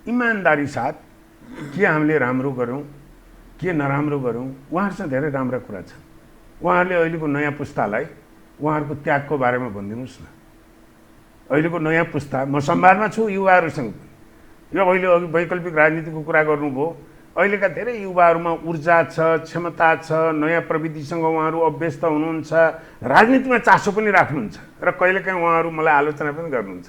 इमान्दारी साथ के हामीले राम्रो गऱ्यौँ के नराम्रो गऱ्यौँ उहाँहरूसँग धेरै राम्रा कुरा छन्। उहाँहरूले अहिलेको नयाँ पुस्तालाई उहाँहरूको त्यागको बारेमा भनिदिनुहोस् न। अहिलेको नयाँ पुस्ता, म संवादमा छु युवाहरूसँग, यो अहिले अघि वैकल्पिक राजनीतिको कुरा गर्नुभयो, अहिलेका धेरै युवाहरूमा ऊर्जा छ, क्षमता छ, नयाँ प्रविधिसँग उहाँहरू अभ्यस्त हुनुहुन्छ, राजनीतिमा चासो पनि राख्नुहुन्छ र कहिलेकाहीँ उहाँहरू मलाई आलोचना पनि गर्नुहुन्छ।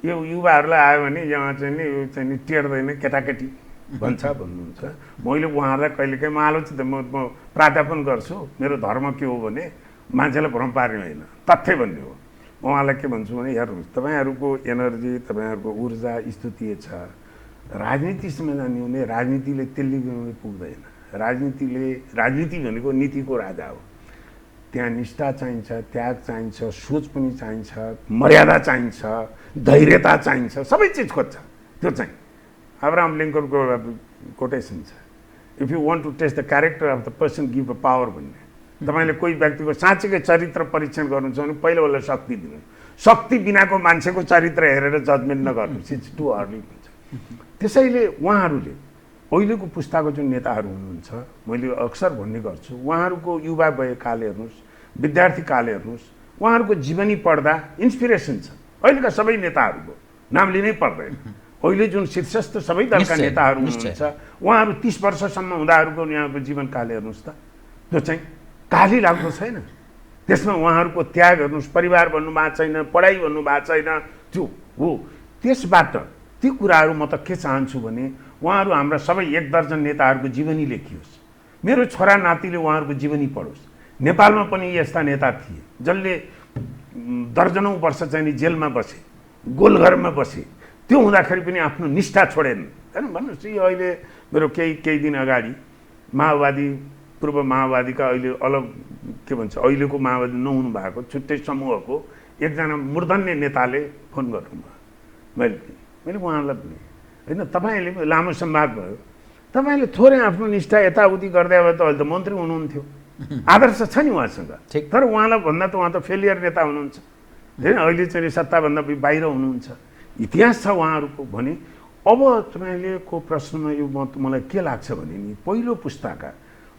यो युवाहरूलाई आयो भने यहाँ चाहिँ नि यो चाहिँ नि टेर्दैन, केटाकेटी भन्नुहुन्छ। मैले उहाँहरूलाई कहिलेकाहीँ म आलोचित म प्राध्यापन गर्छु, मेरो धर्म के हो भने मान्छेलाई भ्रम पार्ने होइन, तथ्य भन्ने हो। म उहाँलाई के भन्छु भने हेर्नुहोस्, तपाईँहरूको एनर्जी, तपाईँहरूको ऊर्जा स्तुतीय छ। राजनीतिसम्म जाने हो भने राजनीतिले त्यसले पुग्दैन। राजनीति भनेको नीतिको राजा हो। त्यहाँ निष्ठा चाहिन्छ, त्याग चाहिन्छ, सोच पनि चाहिन्छ, मर्यादा चाहिन्छ, धैर्यता चाहिन्छ, सबै चिज खोज्छ। त्यो चाहिँ अब्राहम लिङ्कनको कोटेसन छ, if you want to test the character of the person give a power भन्ने। तपाईँले कोही व्यक्तिको साँच्चीकै चरित्र परीक्षण गर्नुहुन्छ भने पहिलो उसलाई शक्ति दिनु। शक्ति बिनाको मान्छेको चरित्र हेरेर जजमेन्ट नगर्नुहोस्, इट्स टु अर्ली भन्छ। त्यसैले उहाँहरूले अहिलेको पुस्ताको जुन नेताहरू हुनुहुन्छ, मैले अक्सर भन्ने गर्छु, उहाँहरूको युवा वयकाल हेर्नुहोस्, विद्यार्थी काल हेर्नुहोस्, उहाँहरूको जीवनी पढ्दा इन्सपिरेसन छ। अहिलेका सबै नेताहरूको नाम लिनै पर्दैन। अहिले जुन शीर्षस्थ सबै दलका नेताहरू हुनुहुन्छ, उहाँहरू 30 वर्षसम्म हुँदाहरूको यहाँको जीवनकाल हेर्नुहोस् त, त्यो चाहिँ काली लाग्दो छैन। त्यसमा उहाँहरूको त्याग हेर्नुहोस्, परिवार भन्नुभएको छैन, पढाइ भन्नुभएको छैन, त्यो हो। त्यसबाट ती कुराहरू म त के चाहन्छु भने उहाँहरू हाम्रा सबै 1 दर्जन नेताहरूको जीवनी लेखियोस्, मेरो छोरा नातिले उहाँहरूको जीवनी पढोस्। नेपालमा पनि यस्ता नेता थिए जसले दर्जनौँ वर्ष चाहिँ जेलमा बसे, गोलघरमा बसे, त्यो हुँदाखेरि पनि आफ्नो निष्ठा छोडेन। होइन भन्नुहोस्, यो अहिले मेरो केही दिन अगाडि माओवादी, पूर्व माओवादीका अहिले अलग के भन्छ, अहिलेको माओवादी नहुनु भएको छुट्टै समूहको एकजना मूर्धन्य नेताले फोन गर्नुभयो। मैले उहाँलाई भने होइन, तपाईँले लामो संवाद भयो, तपाईँले थोरै आफ्नो निष्ठा यताउति गर्दै भए त अहिले त मन्त्री हुनुहुन्थ्यो, आदर्श छ नि उहाँसँग। तर उहाँलाई भन्दा त उहाँ त फेलियर नेता हुनुहुन्छ होइन, अहिले चाहिँ सत्ताभन्दा बाहिर हुनुहुन्छ। इतिहास छ उहाँहरूको भने। अब तपाईँले को प्रश्नमा यो मलाई के लाग्छ भने नि, पहिलो पुस्ताका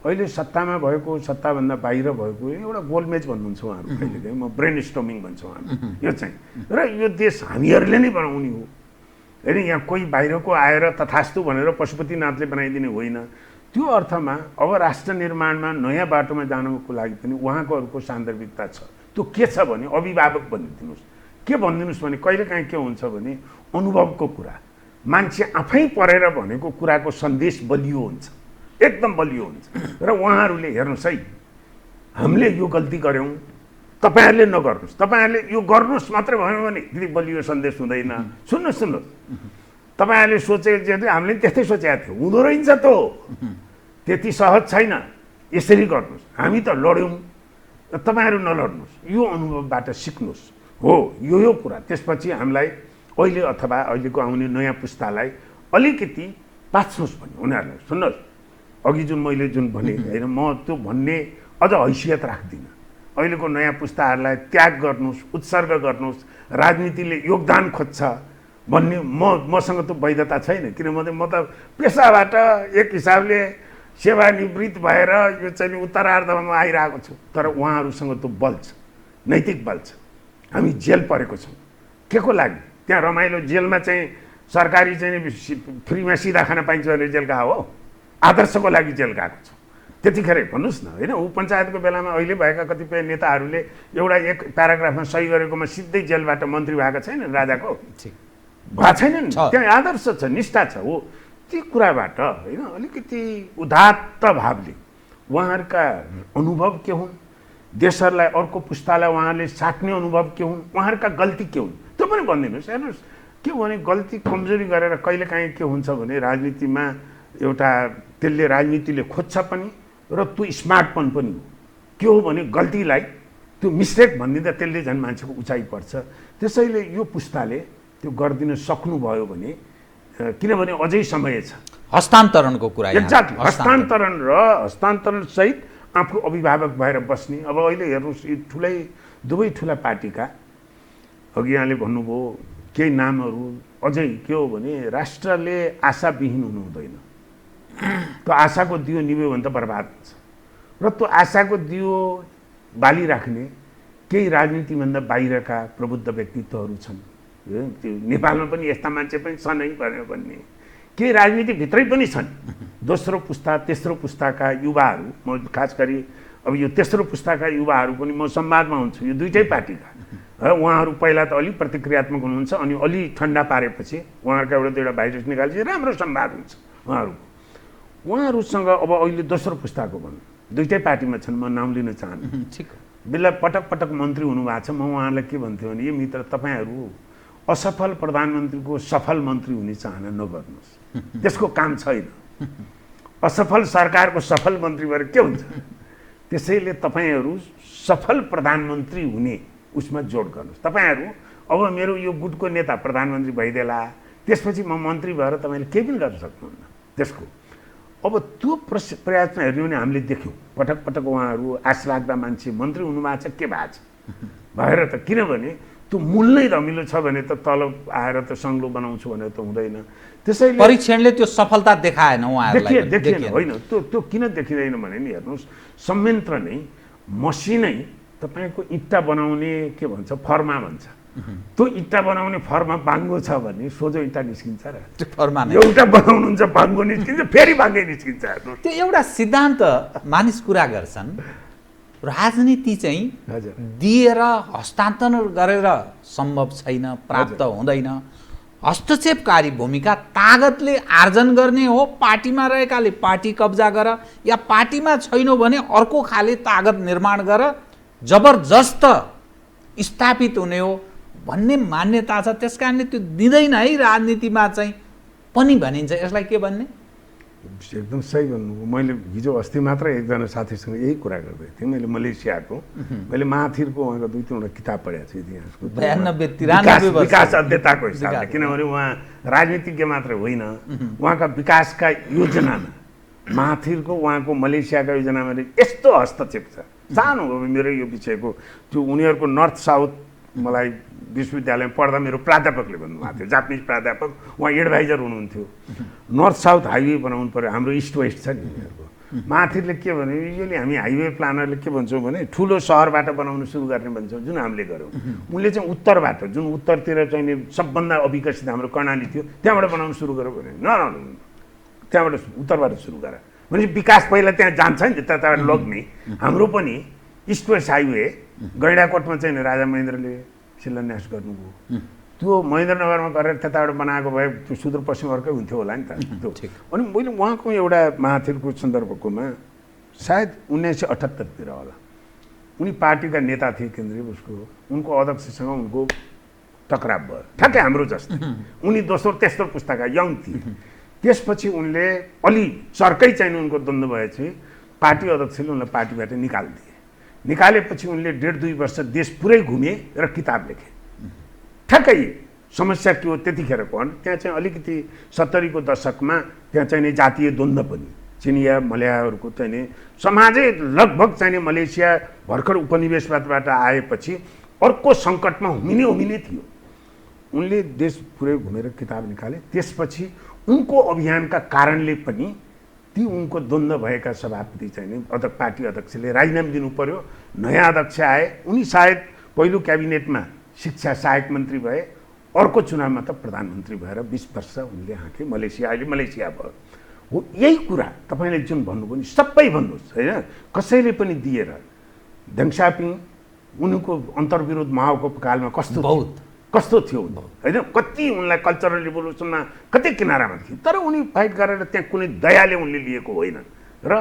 अहिले सत्तामा भएको, सत्ताभन्दा बाहिर भएको एउटा गोलमेज भन्नुहुन्छ उहाँहरू, कहिलेकाहीँ म ब्रेन स्टर्मिङ भन्छु उहाँहरू। यो चाहिँ र यो देश हामीहरूले नै बनाउने हो होइन, यहाँ कोही बाहिरको आएर तथास्तु भनेर पशुपतिनाथले बनाइदिने होइन। त्यो अर्थमा अब राष्ट्र निर्माणमा नयाँ बाटोमा जानुको लागि पनि उहाँकोहरूको सान्दर्भिकता छ। त्यो के छ भने अभिभावक भनिदिनुहोस्। के भनिदिनुहोस् भने कहिलेकाहीँ के हुन्छ भने अनुभवको कुरा, मान्छे आफै पढेर भनेको कुराको सन्देश बलियो हुन्छ, एकदम बलियो हुन्छ। र उहाँहरूले हेर्नुहोस् है, हामीले यो गल्ती गऱ्यौँ, तपाईँहरूले नगर्नुहोस्, तपाईँहरूले यो गर्नुहोस् मात्रै भयो भने त्यति बलियो सन्देश हुँदैन। सुन्नुहोस्, तपाईँहरूले सोचे हामीले त्यस्तै सोचेका थियौँ, हुँदो रहेछ त, त्यति सहज छैन, यसरी गर्नुहोस्। हामी त लड्यौँ, तपाईँहरू नलड्नुहोस्, यो अनुभवबाट सिक्नुहोस्। हो यो कुरा। त्यसपछि हामीलाई अहिले अथवा अहिलेको आउने नयाँ पुस्तालाई अलिकति पाच्नुहोस् भन्ने उनीहरूलाई। सुन्नुहोस्, अघि जुन मैले भने होइन, म त्यो भन्ने अझ हैसियत राख्दिनँ। अहिलेको नयाँ पुस्ताहरूलाई त्याग गर्नुहोस्, उत्सर्ग गर्नुहोस्, राजनीतिले योगदान खोज्छ भन्ने मसँग त वैधता छैन। किनभने म त पेसाबाट एक हिसाबले सेवानिवृत्त भएर यो चाहिँ उत्तरार्धमा आइरहेको छु। तर उहाँहरूसँग त्यो बल छ, नैतिक बल छ। हामी जेल परेको छौँ, के को लागि? त्यहाँ रमाइलो जेलमा चाहिँ सरकारी चाहिँ फ्रीमा सिधा खाना पाइन्छ भने जेल गएको हो, आदर्शको लागि जेल गएको छ। त्यतिखेर भन्नुहोस् न होइन, ऊ पञ्चायतको बेलामा अहिले भएका कतिपय नेताहरूले एउटा एक प्याराग्राफमा सही गरेकोमा सिधै जेलबाट मन्त्री भएको छैन, राजाको भएको छैन नि। त्यहाँ आदर्श छ, निष्ठा छ। हो ती कुराबाट होइन अलिकति उदात्त भावले उहाँहरूका अनुभव के हुन्, देशहरूलाई अर्को पुस्तालाई उहाँहरूले साट्ने अनुभव के हुन्, उहाँहरूका गल्ती के हुन्, त्यो पनि भनिदिनुहोस्। हेर्नुहोस्, के भने गल्ती कमजोरी गरेर कहिलेकाहीँ के हुन्छ भने राजनीतिमा एउटा त्यसले राजनीतिले खोज्छ पनि र त्यो स्मार्टपन पनि हो। के हो भने गल्तीलाई त्यो मिस्टेक भनिदिँदा त्यसले झन् मान्छेको उचाइ पर्छ। त्यसैले यो पुस्ताले त्यो गरिदिन सक्नुभयो भने, किनभने अझै समय छ हस्तान्तरणको कुरा। एक्ज्याक्टली, हस्तान्तरण सहित आफू अभिभावक भएर बस्ने। अब अहिले हेर्नुहोस्, दुवै ठुला पार्टीका अघि यहाँले भन्नुभयो केही नामहरू, अझै के हो भने राष्ट्रले आशाविहीन हुनु हुँदैन। त्यो आशाको दियो निभ्यो भने त बर्बाद हुन्छ। र त्यो आशाको दियो बालिराख्ने केही राजनीतिभन्दा बाहिरका प्रबुद्ध व्यक्तित्वहरू छन्। त्यो नेपालमा पनि यस्ता मान्छे पनि छन् है भनेर भन्ने, केही राजनीतिभित्रै पनि छन्। दोस्रो पुस्ता तेस्रो पुस्ताका युवाहरू, म खास गरी अब यो तेस्रो पुस्ताका युवाहरू पनि म संवादमा हुन्छु, यो दुईटै पार्टीका। उहाँहरू पहिला त अलि प्रतिक्रियात्मक हुनुहुन्छ, अनि अलि ठन्डा पारेपछि उहाँहरूका एउटा भाइरस निकालेपछि राम्रो संवाद हुन्छ। उहाँहरूसँग अब अहिले दोस्रो पुस्ताको भनौँ, दुईटै पार्टीमा छन्, म नाम लिन चाहन्छु। ठिक। बेला पटक पटक मन्त्री हुनुभएको छ। म उहाँलाई के भन्थेँ भने, यो मित्र तपाईँहरू असफल प्रधानमन्त्रीको सफल मन्त्री हुने चाहना नगर्नुहोस्, त्यसको काम छैन। असफल सरकारको सफल मन्त्री भएर के हुन्छ? त्यसैले तपाईँहरू सफल प्रधानमन्त्री हुने उसमा जोड गर्नुहोस्। तपाईँहरू अब मेरो यो गुटको नेता प्रधानमन्त्री भइदेला, त्यसपछि म मन्त्री भएर तपाईँले केही पनि गर्न सक्नुहुन्न। त्यसको अब त्यो प्रयासमा हेर्ने भने हामीले देख्यौँ पटक पटक उहाँहरू आश राख्दा मान्छे मन्त्री हुनुभएको छ, के भएको छ भएर त। किनभने त्यो मूल नै धमिलो छ भने त तल आएर त सङ्लो बनाउँछु भनेर त हुँदैन। त्यसैले परीक्षणले त्यो सफलता देखाएन उहाँहरूलाई। देखिएन होइन, त्यो किन देखिँदैन भने नि, हेर्नुहोस्, संयन्त्र नै मसिनै तपाईँको इट्टा बनाउने के भन्छ फर्मा भन्छ, त्यो इट्टा बनाउने फर्मा बाङ्गो छ भने सोझो इट्टा निस्किन्छ र? फर्मा नै एउटा बनाउनुहुन्छ बाङ्गो निस्किन्छ, फेरि बाङ्गै निस्किन्छ। हेर्नुहोस्, त्यो एउटा सिद्धान्त मानिस कुरा गर्छन्, राजनीति चाहिँ हजुर दिएर हस्तान्तरण गरेर सम्भव छैन, प्राप्त हुँदैन। हस्तक्षेपकारी भूमिका तागतले आर्जन गर्ने हो, पार्टीमा रहेकाले पार्टी कब्जा गर, या पार्टीमा छैनौ भने अर्को खाले तागत निर्माण गर, जबरजस्त स्थापित हुने हो भन्ने मान्यता छ। त्यस कारणले त्यो दिँदैन है राजनीतिमा चाहिँ पनि भनिन्छ। यसलाई के भन्ने? एकदम सही भन्नुभयो। मैले हिजो अस्ति मात्र एकजना साथीसँग यही कुरा गर्दै थिएँ। मैले मलेसियाको मैले महाथिरको उहाँको 2-3वटा किताब पढेको छु इतिहासको, 92-93 वर्ष विकास अध्येताको हिसाबले। किनभने उहाँ राजनीतिज्ञ मात्र होइन, उहाँका विकासका योजनामा महाथिरको उहाँको मलेसियाका योजनामा यस्तो हस्तक्षेप छ। सानो हो मेरो यो विषयको, त्यो उनीहरूको नर्थ साउथ, मलाई विश्वविद्यालयमा पढ्दा मेरो प्राध्यापकले भन्नुभएको थियो, जापानिज प्राध्यापक, उहाँ एडभाइजर हुनुहुन्थ्यो। नर्थ साउथ हाइवे बनाउनु पऱ्यो, हाम्रो इस्ट वेस्ट छ नि उनीहरूको। माथिले के भने, युजली हामी हाइवे प्लानरले के भन्छौँ भने ठुलो सहरबाट बनाउनु सुरु गर्ने भन्छौँ, जुन हामीले गऱ्यौँ। उनले चाहिँ उत्तरबाट, जुन उत्तरतिर चाहिँ सबभन्दा अविकसित हाम्रो कर्णाली थियो, त्यहाँबाट बनाउनु सुरु गऱ्यो भने त्यहाँबाट उत्तरबाट सुरु गर भनेपछि विकास पहिला त्यहाँ जान्छ नि, त्यताबाट लग्ने। हाम्रो पनि इस्ट वेस्ट हाइवे गैँडाकोटमा चाहिँ राजा महेन्द्रले शिलान्यास गर्नुभयो, त्यो महेन्द्रनगरमा गरेर त्यताबाट बनाएको भए त्यो सुदूरपश्चिमहरूकै हुन्थ्यो होला नि त त्यो। अनि मैले उहाँको एउटा महाथिरको सन्दर्भकोमा सायद 1978 होला, उनी पार्टीका नेता थिए केन्द्रीय, उनको अध्यक्षसँग उनको टकराव भयो, ठ्याक्कै हाम्रो जस्तै। उनी दोस्रो तेस्रो पुस्ताका यङ थिए। त्यसपछि उनले अलि चर्कै चाहिँ उनको द्वन्द्व भएपछि पार्टी अध्यक्षले उनलाई पार्टीबाट निकालिदिए। निकालेपछि उनले 1.5-2 वर्ष देश पुरै घुमे र किताब लेखे। ठ्याक्कै समस्या के हो त्यतिखेरको, त्यहाँ चाहिँ अलिकति 70 को दशकमा त्यहाँ चाहिँ जातीय द्वन्द्व पनि, चिनिया मलयाहरूको चाहिँ समाजै लगभग चाहिँ मलेसिया भर्खर उपनिवेशवादबाट आएपछि अर्को सङ्कटमा हुमिने थियो। उनले देश पुरै घुमेर किताब निकाले। त्यसपछि उनको अभियानका कारणले पनि ती उनको द्वन्द्व भएका सभापति चाहिँ पार्टी अध्यक्षले राजीनामा दिनु पर्यो, नयाँ अध्यक्ष आए। उनी सायद पहिलो क्याबिनेटमा शिक्षा सहायक मन्त्री भए, अर्को चुनावमा त प्रधानमन्त्री भएर 20 वर्ष उनले हाँके। मलेसिया अहिले मलेसिया भयो हो। यही कुरा तपाईँले जुन भन्नुभयो नि, सबै भन्नुहोस् होइन, कसैले पनि दिएर देङ सापिङ उनको अन्तर्विरोध माओको कालमा कस्तो थियो होइन, कति उनलाई कल्चरल रिभोल्युसनमा कतै किनारामा थियो, तर उनी फाइट गरेर त्यहाँ कुनै दयाले उनले लिएको होइन। र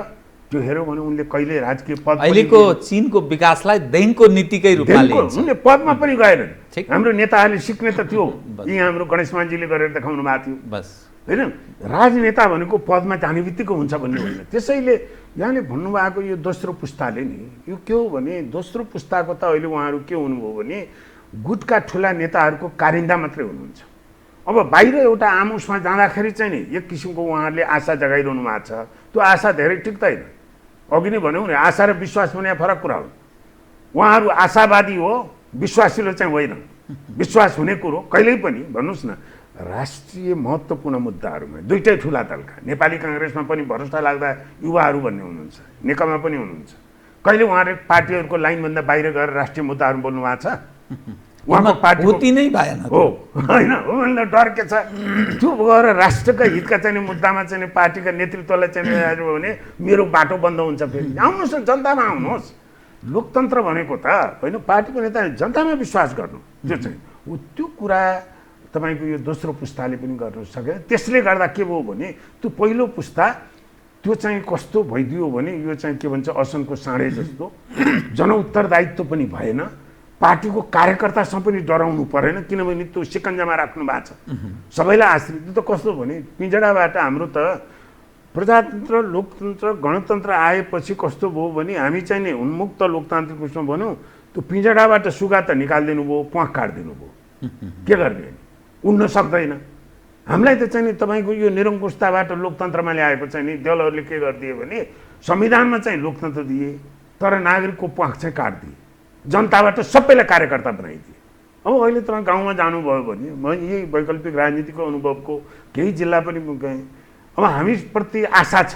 त्यो हेऱ्यो भने उनले कहिले राजकीय पद, अहिलेको चीनको विकासलाई दैनको नीतिकै रूपमा लिन्छ। उनले पदमा पनि गएनन्। हाम्रो नेताहरूले सिक्ने त त्यो यी हाम्रो गणेशमानजीले गरेर देखाउनु भएको थियो बस होइन। राजनेता भनेको पदमा जाने बित्तिकै हुन्छ भन्ने होइन। त्यसैले यहाँले भन्नुभएको यो दोस्रो पुस्ताले नि, यो के हो भने, दोस्रो पुस्ताको त अहिले उहाँहरू के हुनुभयो भने गुटका ठुला नेताहरूको कारिन्दा मात्रै हुनुहुन्छ। अब बाहिर एउटा आम उसमा जाँदाखेरि चाहिँ नि एक किसिमको उहाँहरूले आशा जगाइरहनु भएको छ। त्यो आशा धेरै टिक्दैन। अघि नै भन्यौँ नि, आशा र विश्वास भने फरक कुरा हो। उहाँहरू आशावादी हो, विश्वासिलो चाहिँ होइन। विश्वास हुने कुरो कहिल्यै पनि भन्नुहोस् न, राष्ट्रिय महत्त्वपूर्ण मुद्दाहरूमा दुईटै ठुला दलका, नेपाली काङ्ग्रेसमा पनि भरोसा लाग्दा युवाहरू भन्ने हुनुहुन्छ, नेकपा पनि हुनुहुन्छ। कहिले उहाँहरूले पार्टीहरूको लाइनभन्दा बाहिर गएर राष्ट्रिय मुद्दाहरू बोल्नु भएको छ? उहाँको पार्टी नै भएन हो होइन। उनीहरूलाई डर के छ? त्यो गएर राष्ट्रका हितका चाहिँ मुद्दामा चाहिँ पार्टीका नेतृत्वलाई चाहिँ आयो भने मेरो बाटो बन्द हुन्छ। फेरि आउनुहोस् न, जनतामा आउनुहोस्। लोकतन्त्र भनेको त होइन, पार्टीको नेता जनतामा विश्वास गर्नु, त्यो चाहिँ हो। त्यो कुरा तपाईँको यो दोस्रो पुस्ताले पनि गर्न सके। त्यसले गर्दा के भयो भने त्यो पहिलो पुस्ता त्यो चाहिँ कस्तो भइदियो भने यो चाहिँ के भन्छ असनको साँडे जस्तो जनउत्तरदायित्व पनि भएन, पार्टीको कार्यकर्तासँग पनि डराउनु परेन, किनभने त्यो सिकन्जामा राख्नु भएको छ सबैलाई आश्रित। त्यो त कस्तो भने पिँजडाबाट हाम्रो त प्रजातन्त्र लोकतन्त्र गणतन्त्र आएपछि कस्तो भयो भने हामी चाहिँ नि उन्मुक्त लोकतान्त्रिक उसमा भनौँ त्यो पिँजडाबाट सुगा त निकालिदिनु भयो, प्वाख काटिदिनु भयो, के गर्ने, उड्न सक्दैन। हामीलाई त चाहिँ नि तपाईँको यो निरङ्कुशताबाट लोकतन्त्रमा ल्याएको चाहिँ नि दलहरूले के गरिदिए भने संविधानमा चाहिँ लोकतन्त्र दिए तर नागरिकको प्वाख चाहिँ काटिदिए, जनताबाट सबैलाई कार्यकर्ता बनाइदिए। अब अहिले तपाईँ गाउँमा जानुभयो भने म यही वैकल्पिक राजनीतिको अनुभवको केही जिल्ला पनि गएँ। अब हामीप्रति आशा छ,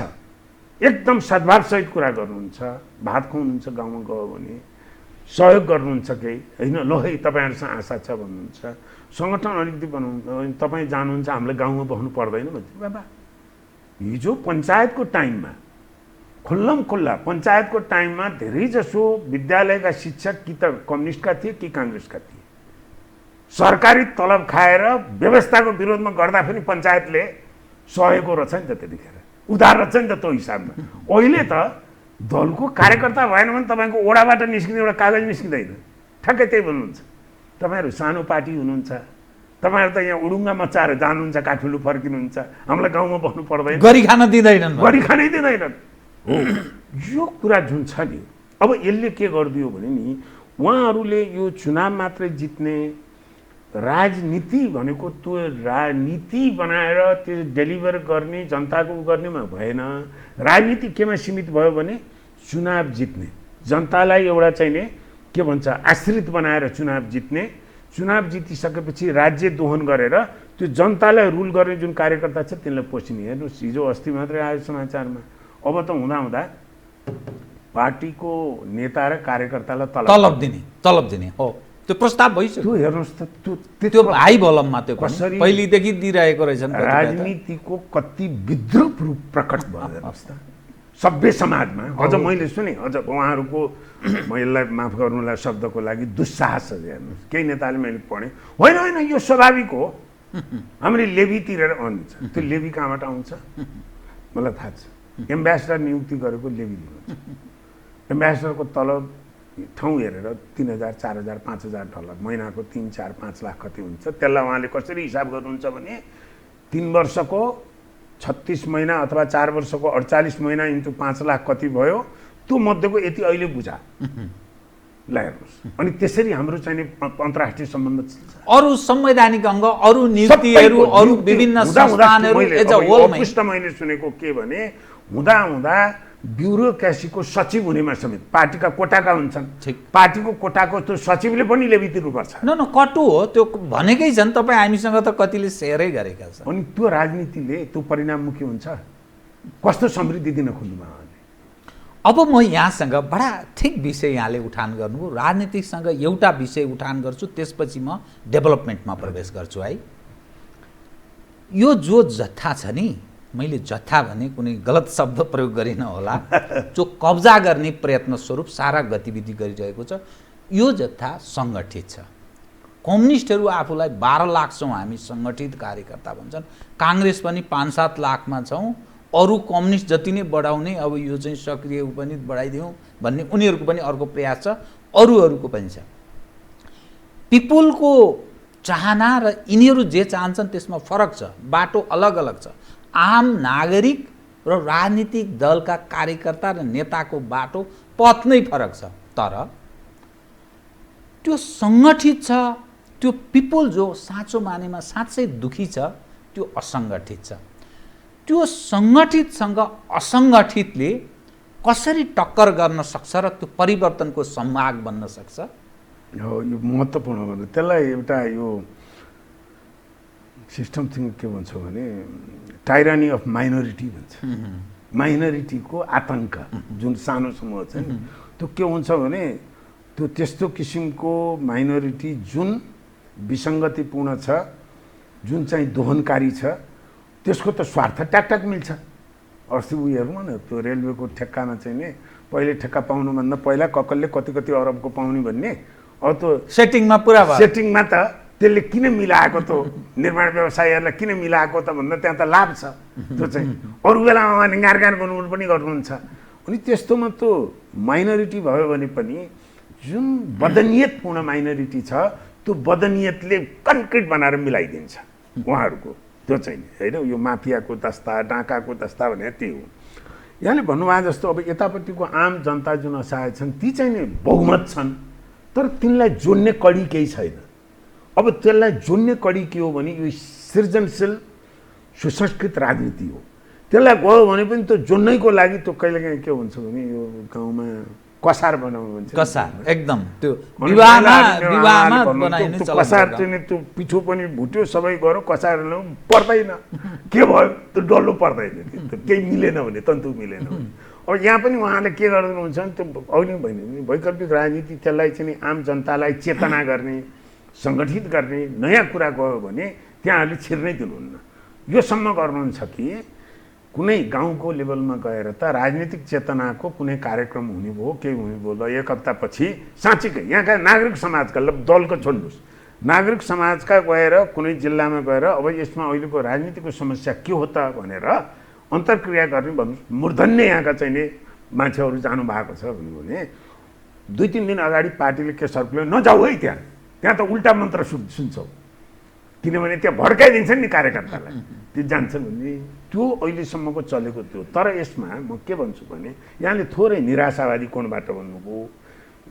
एकदम सद्भावसहित कुरा गर्नुहुन्छ, भात खुवाउनुहुन्छ, गाउँमा गयो भने सहयोग गर्नुहुन्छ, केही होइन ल है तपाईँहरूसँग आशा छ भन्नुहुन्छ, सङ्गठन अलिकति बनाउनु, तपाईँ जानुहुन्छ हामीलाई गाउँमा बस्नु पर्दैन भन्छ। बाबा हिजो पञ्चायतको टाइममा खुल्लम खुल्ला पञ्चायतको टाइममा धेरैजसो विद्यालयका शिक्षक कि त कम्युनिस्टका थिए कि काङ्ग्रेसका थिए। सरकारी तलब खाएर व्यवस्थाको विरोधमा गर्दा पनि पञ्चायतले सहेको रहेछ नि त, त्यतिखेर उधार रहेछ नि त त्यो हिसाबमा। अहिले त दलको कार्यकर्ता भएन भने तपाईँको ओडाबाट निस्किने एउटा कागज निस्किँदैन, ठ्याक्कै त्यही भन्नुहुन्छ। तपाईँहरू सानो पार्टी हुनुहुन्छ, तपाईँहरू त यहाँ उडुङ्गा मचाएर जानुहुन्छ, काठमाडौँ फर्किनुहुन्छ, हामीलाई गाउँमा बस्नु पर्दैन, गरी खान दिँदैनन्, गरी खानै दिँदैनन्। हो यो कुरा जुन छ नि, अब यसले के गरिदियो भने नि उहाँहरूले यो चुनाव मात्रै जित्ने राजनीति भनेको त्यो राजनीति बनाएर त्यो डेलिभर गर्ने जनताको गर्नेमा भएन। राजनीति केमा सीमित भयो भने चुनाव जित्ने, जनतालाई एउटा चाहिँ नि के भन्छ आश्रित बनाएर चुनाव जित्ने, चुनाव जितिसकेपछि राज्य दोहन गरेर त्यो जनतालाई रुल गर्ने जुन कार्यकर्ता छ त्यसलाई पोसिने। हेर्नुहोस् हिजो अस्ति मात्रै आयो समाचारमा, अब त हुँदा पार्टीको नेता र कार्यकर्तालाई तलब दिने हो त्यो प्रस्ताव भइसक्यो। त्यो हेर्नुहोस् त त्यो हाई भलममा त्यो कसरी पहिलेदेखि दिइरहेको रहेछन्। राजनीतिको कति विद्रूप रूप प्रकट भयो हेर्नुहोस् त सभ्य समाजमा। अझ मैले सुने, अझ उहाँहरूको महिलालाई माफ गर्नुलाई शब्दको लागि दुस्साहस हेर्नुहोस्, केही नेताले मैले पढेँ, होइन होइन यो स्वाभाविक हो, हामीले लेबी तिरेर आउँछ। त्यो लेबी कहाँबाट आउँछ मलाई थाहा छ, एम्बेसडर नियुक्ति गरेको लेबी हुन्छ। एम्बेसडरको तलब ठाउँ हेरेर 3,000 4,000 5,000 डलर महिनाको 3 4 5 लाख कति हुन्छ। त्यसलाई उहाँले कसरी हिसाब गर्नुहुन्छ भने 3 वर्षको 36 महिना अथवा 4 वर्षको 48 महिना इन्टु 5 लाख कति भयो, त्यो मध्येको यति अहिले बुझा ल हेर्नुहोस्। अनि त्यसरी हाम्रो चाहिँ अन्तर्राष्ट्रिय सम्बन्ध अरू संवैधानिक अङ्ग, अरू नियुक्तिहरू, अरू विभिन्न संस्थानहरू एज अ होल मैले सुनेको के भने हुँदा ब्युरोक्रेसीको सचिव हुनेमा समेत पार्टीका कोटाका हुन्छन्, पार्टीको कोटाको त्यो सचिवले पनि लेबी तिर्नुपर्छ। न कटु हो त्यो भनेकै छन्। तपाईँ हामीसँग त कतिले सेयरै गरेका छन्। अनि त्यो राजनीतिले त्यो परिणाममुखी हुन्छ, कस्तो समृद्धि दिन खोज्नुमा। अब म यहाँसँग बडा ठिक विषय यहाँले उठान गर्नुभयो, राजनीतिसँग एउटा विषय उठान गर्छु, त्यसपछि म डेभलपमेन्टमा प्रवेश गर्छु है। यो जो जत्था छ नि, मैले जत्था भने कुनै गलत शब्द प्रयोग गरिनँ होला, जो कब्जा गर्ने प्रयत्न स्वरूप सारा गतिविधि गरिरहेको छ, यो जत्था सङ्गठित छ। कम्युनिस्टहरू आफूलाई 12 लाख छौँ हामी सङ्गठित कार्यकर्ता भन्छन्, काङ्ग्रेस पनि 5-7 लाखमा छौँ, अरू कम्युनिस्ट जति नै बढाउने अब यो चाहिँ सक्रिय पनि बढाइदिउँ भन्ने उनीहरूको पनि अर्को प्रयास छ, अरूहरूको पनि छ। पिपुलको चाहना र यिनीहरू जे चाहन्छन् त्यसमा फरक छ, बाटो अलग अलग छ। आम नागरिक र राजनीतिक दलका कार्यकर्ता र नेताको बाटो पथ नै फरक छ। तर त्यो सङ्गठित छ, त्यो पिपुल जो साँचो मानेमा साँच्चै दुखी छ, त्यो असङ्गठित छ। त्यो सङ्गठितसँग असङ्गठितले कसरी टक्कर गर्न सक्छ र त्यो परिवर्तनको संवाद बन्न सक्छ, हो यो महत्त्वपूर्ण हो। त्यसलाई एउटा यो सिस्टमसँग के भन्छ भने टाइरानी अफ माइनोरिटी भन्छ। माइनोरिटीको आतङ्क जुन सानो समूह छ नि, त्यो के हुन्छ भने त्यो त्यस्तो किसिमको माइनोरिटी जुन विसङ्गतिपूर्ण छ, जुन चाहिँ दोहनकारी छ, त्यसको त स्वार्थ ट्याकट्याक मिल्छ। अस्ति उयो हेर्नु न, त्यो रेलवेको ठेक्कामा चाहिँ नि पहिले ठेक्का पाउनुभन्दा पहिला ककलले कति कति अरबको पाउने भन्ने, अब त्यो सेटिङमा पुरा भयो। सेटिङमा त त्यसले किन मिलाएको त निर्माण व्यवसायीहरूलाई किन मिलाएको त भन्दा त्यहाँ त लाभ छ त्यो चाहिँ अरू बेलामा उहाँले गारगार गर्नु पनि गर्नुहुन्छ अनि त्यस्तोमा त माइनोरिटी भयो भने पनि जुन बदनियतपूर्ण माइनोरिटी छ त्यो बदनियतले कन्क्रिट बनाएर मिलाइदिन्छ उहाँहरूको त्यो चाहिँ होइन यो माफियाको दस्ता डाकाको दस्ता भने त्यही हो यहाँले भन्नुभयो जस्तो अब यतापट्टिको आम जनता जुन असहाय छन् ती चाहिँ नि बहुमत छन् तर तिनलाई जोड्ने कडी केही छैन अब त्यसलाई जोड्ने कडी के हो भने यो सृजनशील सुसंस्कृत राजनीति हो त्यसलाई गयो भने पनि त्यो जोड्नैको लागि त्यो कहिलेकाहीँ के हुन्छ भने यो गाउँमा कसार बनाउनु भन्छ कसार एकदम त्यो विवाहमा बनाइने चलन कसार चाहिँ त्यो पिठो पनि भुट्यो सबै गऱ्यो कसार पर्दैन के भयो त्यो डल्लो पर्दैन त्यो केही मिलेन भने तन्तु मिलेन भने अब यहाँ पनि उहाँले के गर्नुहुन्छ भने त्यो अघि भने वैकल्पिक राजनीति त्यसलाई चाहिँ आम जनतालाई चेतना गर्ने सङ्गठित गर्ने नयाँ कुरा गयो भने त्यहाँहरूले छिर्नै दिनुहुन्न योसम्म गर्नुहुन्छ कि कुनै गाउँको लेभलमा गएर त राजनीतिक चेतनाको कुनै कार्यक्रम हुने भयो केही हुने भयो ल एक हप्तापछि साँच्चीकै यहाँका नागरिक समाजका दलको छोड्नुहोस् नागरिक समाजका गएर कुनै जिल्लामा गएर अब यसमा अहिलेको राजनीतिको समस्या के हो त भनेर अन्तर्क्रिया गर्ने भन्नुहोस् मूर्धन्य यहाँका चाहिने मान्छेहरू जानु भएको छ भने 2-3 दिन अगाडि पार्टीले के सर्कुलर नजाऊ है त्यहाँ त उल्टा मन्त्र सुन्छौ किनभने त्यहाँ भड्काइदिन्छ नि कार्यकर्तालाई त्यो जान्छन् भने त्यो अहिलेसम्मको चलेको थियो तर यसमा म के भन्छु भने यहाँले थोरै निराशावादी कोणबाट भन्नुभयो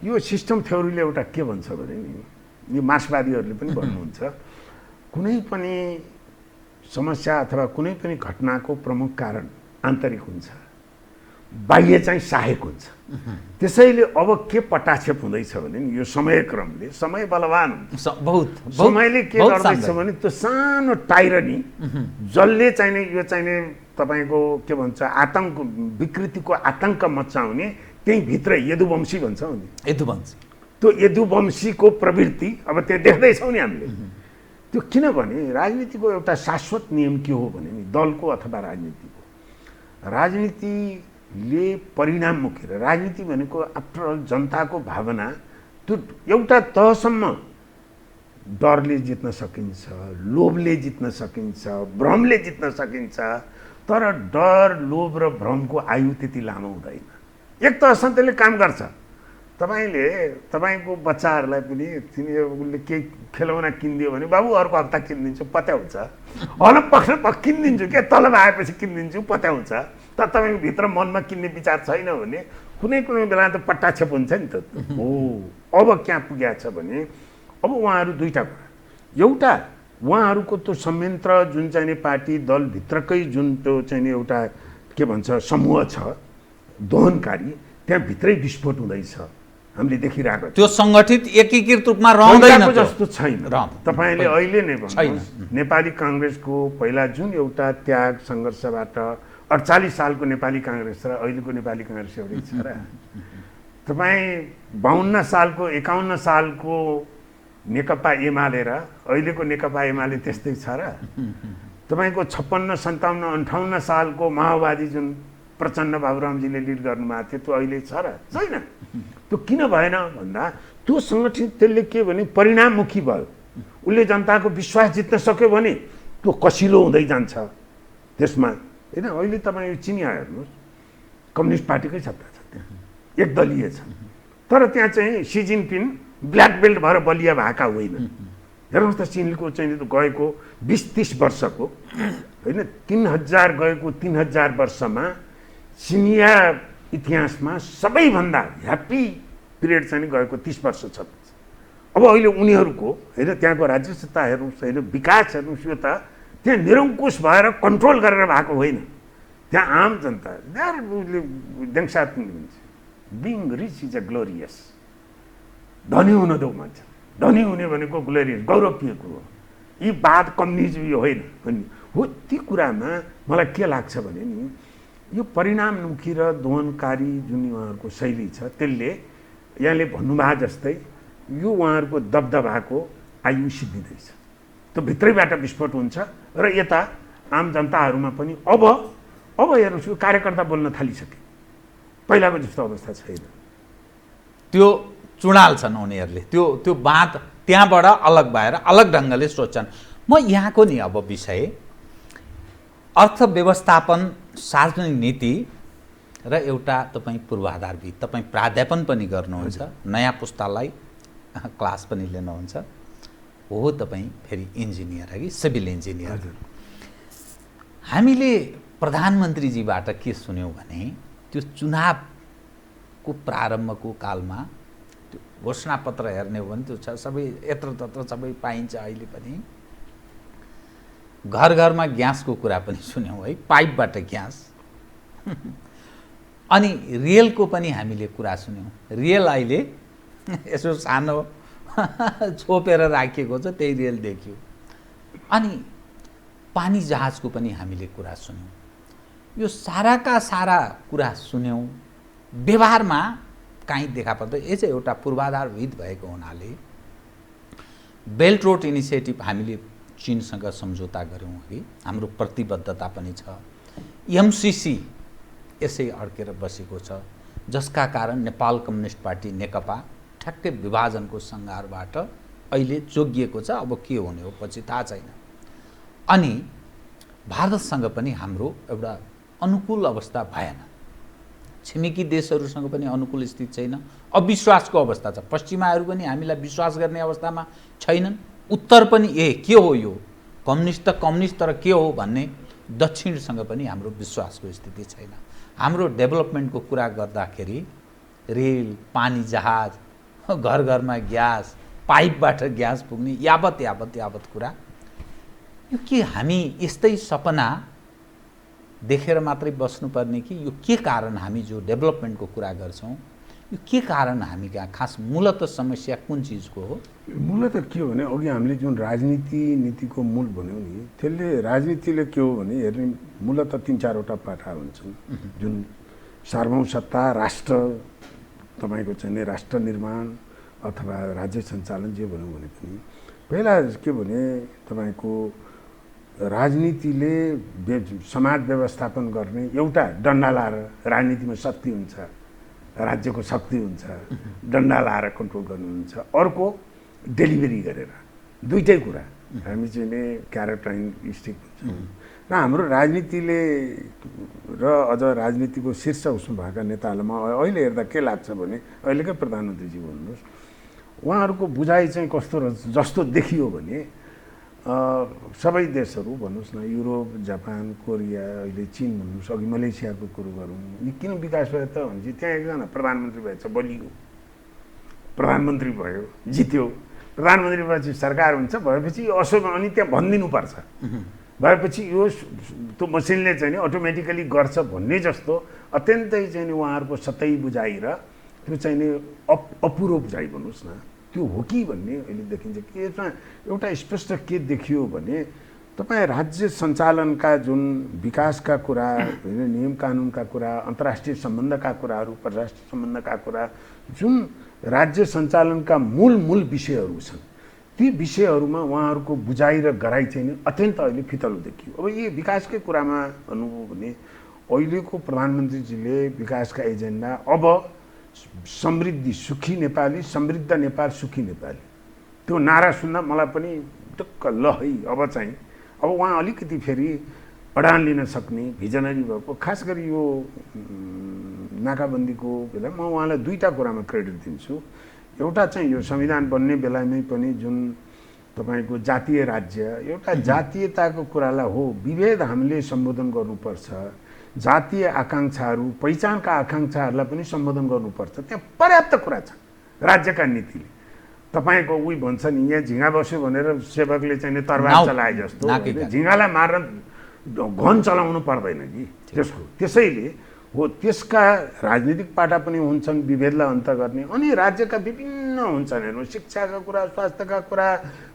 यो सिस्टम थ्योरीले एउटा के भन्छ भने नि यो मार्क्सवादीहरूले पनि भन्नुहुन्छ कुनै पनि समस्या अथवा कुनै पनि घटनाको प्रमुख कारण आन्तरिक हुन्छ बाह्य चाहिँ सहायक हुन्छ त्यसैले अब के पटाक्षेप हुँदैछ भने नि यो समयक्रमले समय बलवान हुन्छ बहुत समयले के गर्दैछ भने त्यो सानो टाइरनी जसले चाहिने यो चाहिने तपाईँको के भन्छ आतङ्क विकृतिको आतङ्क मचाउने त्यही भित्र यदुवंशी भन्छ नि यदुवंशी त्यो यदुवंशीको प्रवृत्ति अब त्यो देख्दैछौँ नि हामीले त्यो किनभने राजनीतिको एउटा शाश्वत नियम के हो भने नि दलको अथवा राजनीतिले परिणाममुखी र राजनीति भनेको आफ्टर अल जनताको भावना त्यो एउटा तहसम्म डरले जित्न सकिन्छ लोभले जित्न सकिन्छ भ्रमले जित्न सकिन्छ तर डर लोभ र भ्रमको आयु त्यति लामो हुँदैन एक तहसम्म त्यसले काम गर्छ तपाईँले तपाईँको बच्चाहरूलाई पनि तिनीहरूले केही खेलौना किनिदियो भने बाबु अर्को हप्ता किनिदिन्छु पत्याउँछ हल पक्ष किनिदिन्छु क्या तलब आएपछि किनिदिन्छु पत्याउँछ तर तपाईँको भित्र मनमा किन्ने विचार छैन भने कुनै कुनै बेला त पट्टाक्षेप हुन्छ नि त हो अब कहाँ पुगेको छ भने अब उहाँहरू दुईवटा कुरा एउटा उहाँहरूको त्यो संयन्त्र जुन चाहिँ पार्टी दलभित्रकै जुन त्यो चाहिँ एउटा के भन्छ समूह छ दोहनकारी त्यहाँ भित्रै विस्फोट हुँदैछ हामीले देखिरहेको त्यो सङ्गठित एकीकृत रूपमा रहँदैन जस्तो छैन तपाईँले अहिले नै भन्नुहोस् नेपाली काङ्ग्रेसको पहिला जुन एउटा त्याग सङ्घर्षबाट 48 सालको नेपाली काङ्ग्रेस र अहिलेको नेपाली काङ्ग्रेस एउटै छ र तपाईँ 52 सालको 51 सालको नेकपा एमाले र अहिलेको नेकपा एमाले त्यस्तै छ र तपाईँको 56, 57, 58 सालको माओवादी जुन प्रचण्ड बाबुरामजीले लिड गर्नुभएको थियो त्यो अहिले छ र छैन त्यो किन भएन भन्दा त्यो सङ्गठित त्यसले के भने परिणाममुखी भयो उसले जनताको विश्वास जित्न सक्यो भने त्यो कसिलो हुँदै जान्छ त्यसमा होइन अहिले तपाईँ चिनिया हेर्नुहोस् कम्युनिस्ट पार्टीकै सत्ता छ त्यहाँ एकदलीय छ तर त्यहाँ चाहिँ सी जिनपिङ ब्ल्याक बेल्ट भएर बलिया भएका होइन हेर्नुहोस् त चिनको चाहिँ गएको 20-30 वर्षको होइन 3000 गएको 3000 वर्षमा चिनिया इतिहासमा सबैभन्दा ह्याप्पी पिरियड चाहिँ गएको 30 वर्ष छ अब अहिले उनीहरूको होइन त्यहाँको राज्य सत्ता हेर्नुहोस् होइन विकास हेर्नुहोस् यो त त्यहाँ निरङ्कुश भएर कन्ट्रोल गरेर भएको होइन त्यहाँ आम जनता being rich is a glorious धनी हुन देऊ मान्छे धनी हुने भनेको ग्लोरियस गौरवप्रिय कुरो यी बात कम्युनिजम यो होइन भन्ने हो ती कुरामा मलाई के लाग्छ भने नि यो परिणाममुखी र दोहनकारी जुन उहाँहरूको शैली छ त्यसले यहाँले भन्नुभएको जस्तै यो उहाँहरूको दबदबाको आयु सिद्धिँदैछ त्यो भित्रैबाट विस्फोट हुन्छ र यता आम जनताहरूमा पनि अब हेर्नुहोस् यो कार्यकर्ता बोल्न थालिसके पहिलाको जस्तो अवस्था छैन त्यो चुडाल छन् उनीहरूले त्यो बाँध त्यहाँबाट अलग भएर अलग ढङ्गले सोच्छन्। म यहाँको नि अब विषय अर्थव्यवस्थापन, सार्वजनिक नीति र एउटा तपाईँ पूर्वाधारविद, तपाईँ प्राध्यापन पनि गर्नुहुन्छ, नयाँ पुस्तालाई क्लास पनि लिनुहुन्छ, हो तपाईँ फेरि इन्जिनियर कि सिभिल इन्जिनियर। हामीले प्रधानमन्त्रीजीबाट के सुन्यौँ भने त्यो चुनावको प्रारम्भको कालमा त्यो घोषणापत्र हेर्ने हो भने त्यो छ सबै यत्र तत्र सबै पाइन्छ। अहिले पनि घर घरमा ग्यासको कुरा पनि सुन्यौँ है, पाइपबाट ग्यास। अनि रेलको पनि हामीले कुरा सुन्यौँ। रेल अहिले यसो सानो छोपेर राखिएको छ, त्यही रेल देखियो। अनि पानी जहाजको पनि हामीले कुरा सुन्यौँ। यो साराका सारा कुरा सुन्यौँ, व्यवहारमा काहीँ देखा पर्दैन। यो चाहिँ एउटा पूर्वाधारविद भएको हुनाले बेल्ट रोड इनिसिएटिभ हामीले चीनसँग सम्झौता गऱ्यौँ अघि, हाम्रो प्रतिबद्धता पनि छ। एमसिसी यसै अड्केर बसेको छ, जसका कारण नेपाल कम्युनिस्ट पार्टी नेकपा ठ्याक्कै विभाजनको सङ्घारबाट अहिले जोगिएको छ। अब के हुने हो पछि थाहा छैन। अनि भारतसँग पनि हाम्रो एउटा अनुकूल अवस्था भएन, छिमेकी देशहरूसँग पनि अनुकूल स्थिति छैन, अविश्वासको अवस्था छ। पश्चिमाहरू पनि हामीलाई विश्वास गर्ने अवस्थामा छैनन्, उत्तर पनि के हो यो कम्युनिस्ट त कम्युनिस्ट तर के हो भन्ने दक्षिणसँग पनि हाम्रो विश्वासको स्थिति छैन। हाम्रो डेभलपमेन्टको कुरा गर्दाखेरि रेल, पानी जहाज, घर घरमा ग्यास, पाइपबाट ग्यास पुग्ने, यावत कुरा, यो के हामी यस्तै सपना देखेर मात्रै बस्नुपर्ने कि यो के कारण हामी जो डेभलपमेन्टको कुरा गर्छौँ यो के कारण हामी कहाँ खास मूलत समस्या कुन चिजको हो? मूलत के हो भने अघि हामीले जुन नीतिको मूल भन्यौँ नि, त्यसले राजनीतिले के हो भने हेर्ने मूलत 3-4वटा पाटा हुन्छन्। जुन सार्वभौम सत्ता, राष्ट्र, तपाईँको चाहिँ राष्ट्र निर्माण अथवा राज्य सञ्चालन जे भनौँ भने पनि पहिला के भने तपाईँको राजनीतिले समाज व्यवस्थापन गर्ने एउटा डन्डा लाएर राजनीतिमा शक्ति हुन्छ, राज्यको शक्ति हुन्छ, डन्डा लाएर कन्ट्रोल गर्नुहुन्छ। अर्को डेलिभरी गरेर, दुईटै कुरा हामी चाहिँ नि क्यारेक्टरिस्टिक हुन्छ। र हाम्रो राजनीतिले र अझ राजनीतिको शीर्ष उसमा भएका नेताहरूमा अहिले हेर्दा के लाग्छ भने अहिलेकै प्रधानमन्त्रीजी भन्नुहोस्, उहाँहरूको बुझाइ चाहिँ कस्तो जस्तो देखियो भने सबै देशहरू भन्नुहोस् न, युरोप, जापान, कोरिया, अहिले चीन भन्नुहोस्, अघि मलेसियाको कुरो गरौँ, यी किन विकास भयो त भनेपछि त्यहाँ एकजना प्रधानमन्त्री भएछ, बलियो प्रधानमन्त्री भयो, जित्यो। प्रधानमन्त्री भएपछि सरकार हुन्छ, भएपछि असो अनि त्यहाँ भनिदिनुपर्छ, भएपछि यो त्यो मसिनले चाहिँ नि अटोमेटिकली गर्छ भन्ने जस्तो अत्यन्तै चाहिँ नि उहाँहरूको सतै बुझाइ र त्यो चाहिँ नि अपुरो बुझाइ भन्नुहोस् न, त्यो हो कि भन्ने अहिले देखिन्छ। कि यसमा एउटा स्पष्ट के देखियो भने तपाईँ राज्य सञ्चालनका जुन विकासका कुरा, नियम कानुनका कुरा, अन्तर्राष्ट्रिय सम्बन्धका कुराहरू, परराष्ट्रिय सम्बन्धका कुरा, जुन राज्य सञ्चालनका मूल विषयहरू छन्, ती विषयहरूमा उहाँहरूको बुझाइ र गराइ चाहिँ नि अत्यन्त अहिले फितलो देखियो। अब यी विकासकै कुरामा भन्नुभयो भने अहिलेको प्रधानमन्त्रीजीले विकासका एजेन्डा अब समृद्धि सुखी नेपाली, समृद्ध नेपाल, सुखी नेपाली, त्यो नारा सुन्दा मलाई पनि टक्क ल है अब चाहिँ अब उहाँ अलिकति फेरि अडान लिन सक्ने भिजनरी भएको। खास गरी यो नाकाबन्दीको बेला म उहाँलाई दुईवटा कुरामा क्रेडिट दिन्छु। एउटा चाहिँ यो संविधान बन्ने बेलामै पनि जुन तपाईँको जातीय राज्य, एउटा जातीयताको कुरालाई हो विभेद हामीले सम्बोधन गर्नुपर्छ, जातीय आकाङ्क्षाहरू, पहिचानका आकाङ्क्षाहरूलाई पनि सम्बोधन गर्नुपर्छ। त्यहाँ पर्याप्त कुरा छ राज्यका नीतिले। तपाईँको उही भन्छ नि, यहाँ झिँगा बस्यो भनेर सेवकले चाहिँ तरबार चलाए जस्तो झिँगालाई मार्न घन चलाउनु पर्दैन कि त्यसको। त्यसैले हो त्यसका राजनीतिक पाटा पनि हुन्छन् विभेदलाई अन्त गर्ने, अनि राज्यका विभिन्न हुन्छन् हेर्नु, शिक्षाका कुरा, स्वास्थ्यका कुरा,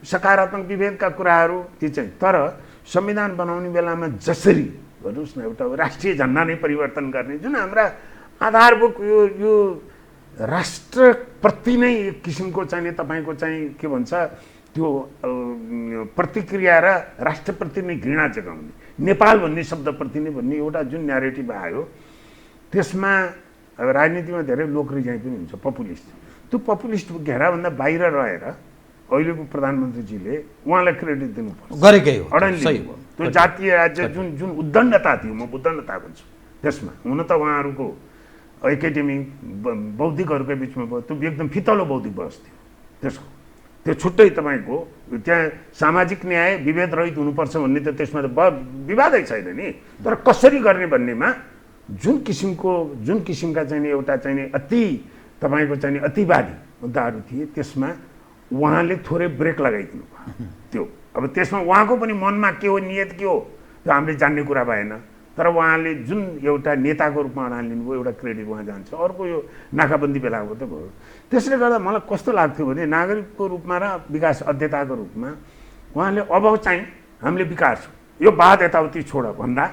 सकारात्मक विभेदका कुराहरू ती चाहिँ। तर संविधान बनाउने बेलामा जसरी भन्नुहोस् न एउटा राष्ट्रिय झन्डा नै परिवर्तन गर्ने, जुन हाम्रा आधारभूत यो राष्ट्रप्रति नै एक किसिमको चाहिँ तपाईँको चाहिँ के भन्छ त्यो प्रतिक्रिया र राष्ट्रप्रति नै घृणा जगाउने, नेपाल भन्ने शब्दप्रति नै भन्ने एउटा जुन न्यारेटिभ आयो, त्यसमा राजनीतिमा धेरै लोक रिजाइ पनि हुन्छ, पपुलिस्ट। त्यो पपुलिस्ट घेराभन्दा बाहिर रहेर अहिलेको प्रधानमन्त्रीजीले उहाँलाई क्रेडिट दिनुपर्छ, गरेकै हो, अडान सही लिनु हो। त्यो जातीय राज्य जुन उद्दण्डता थियो, म उद्दण्डता भन्छु त्यसमा। हुन त उहाँहरूको एकाडेमी बौद्धिकहरूकै बिचमा भयो, त्यो एकदम फितलो बौद्धिक बहस थियो त्यसको। त्यो छुट्टै तपाईँको त्यहाँ सामाजिक न्याय विभेद रहित हुनुपर्छ भन्ने त त्यसमा त विवादै छैन नि। तर कसरी गर्ने भन्नेमा जुन किसिमका चाहिँ एउटा चाहिँ अति तपाईँको चाहिँ अतिवादी मुद्दाहरू थिए, त्यसमा उहाँले थोरै ब्रेक लगाइदिनु भयो। त्यो अब त्यसमा उहाँको पनि मनमा के हो, नियत के हो, त्यो हामीले जान्ने कुरा भएन। तर उहाँले जुन एउटा नेताको रूपमा अडान लिनुभयो, एउटा क्रेडिट उहाँ जान्छ। अर्को यो नाकाबन्दी बेलाको त भयो। त्यसले गर्दा मलाई कस्तो लाग्थ्यो भने नागरिकको रूपमा र विकास अध्येताको रूपमा उहाँले अब चाहिँ हामीले विकास यो बाद यताउति छोड भन्दा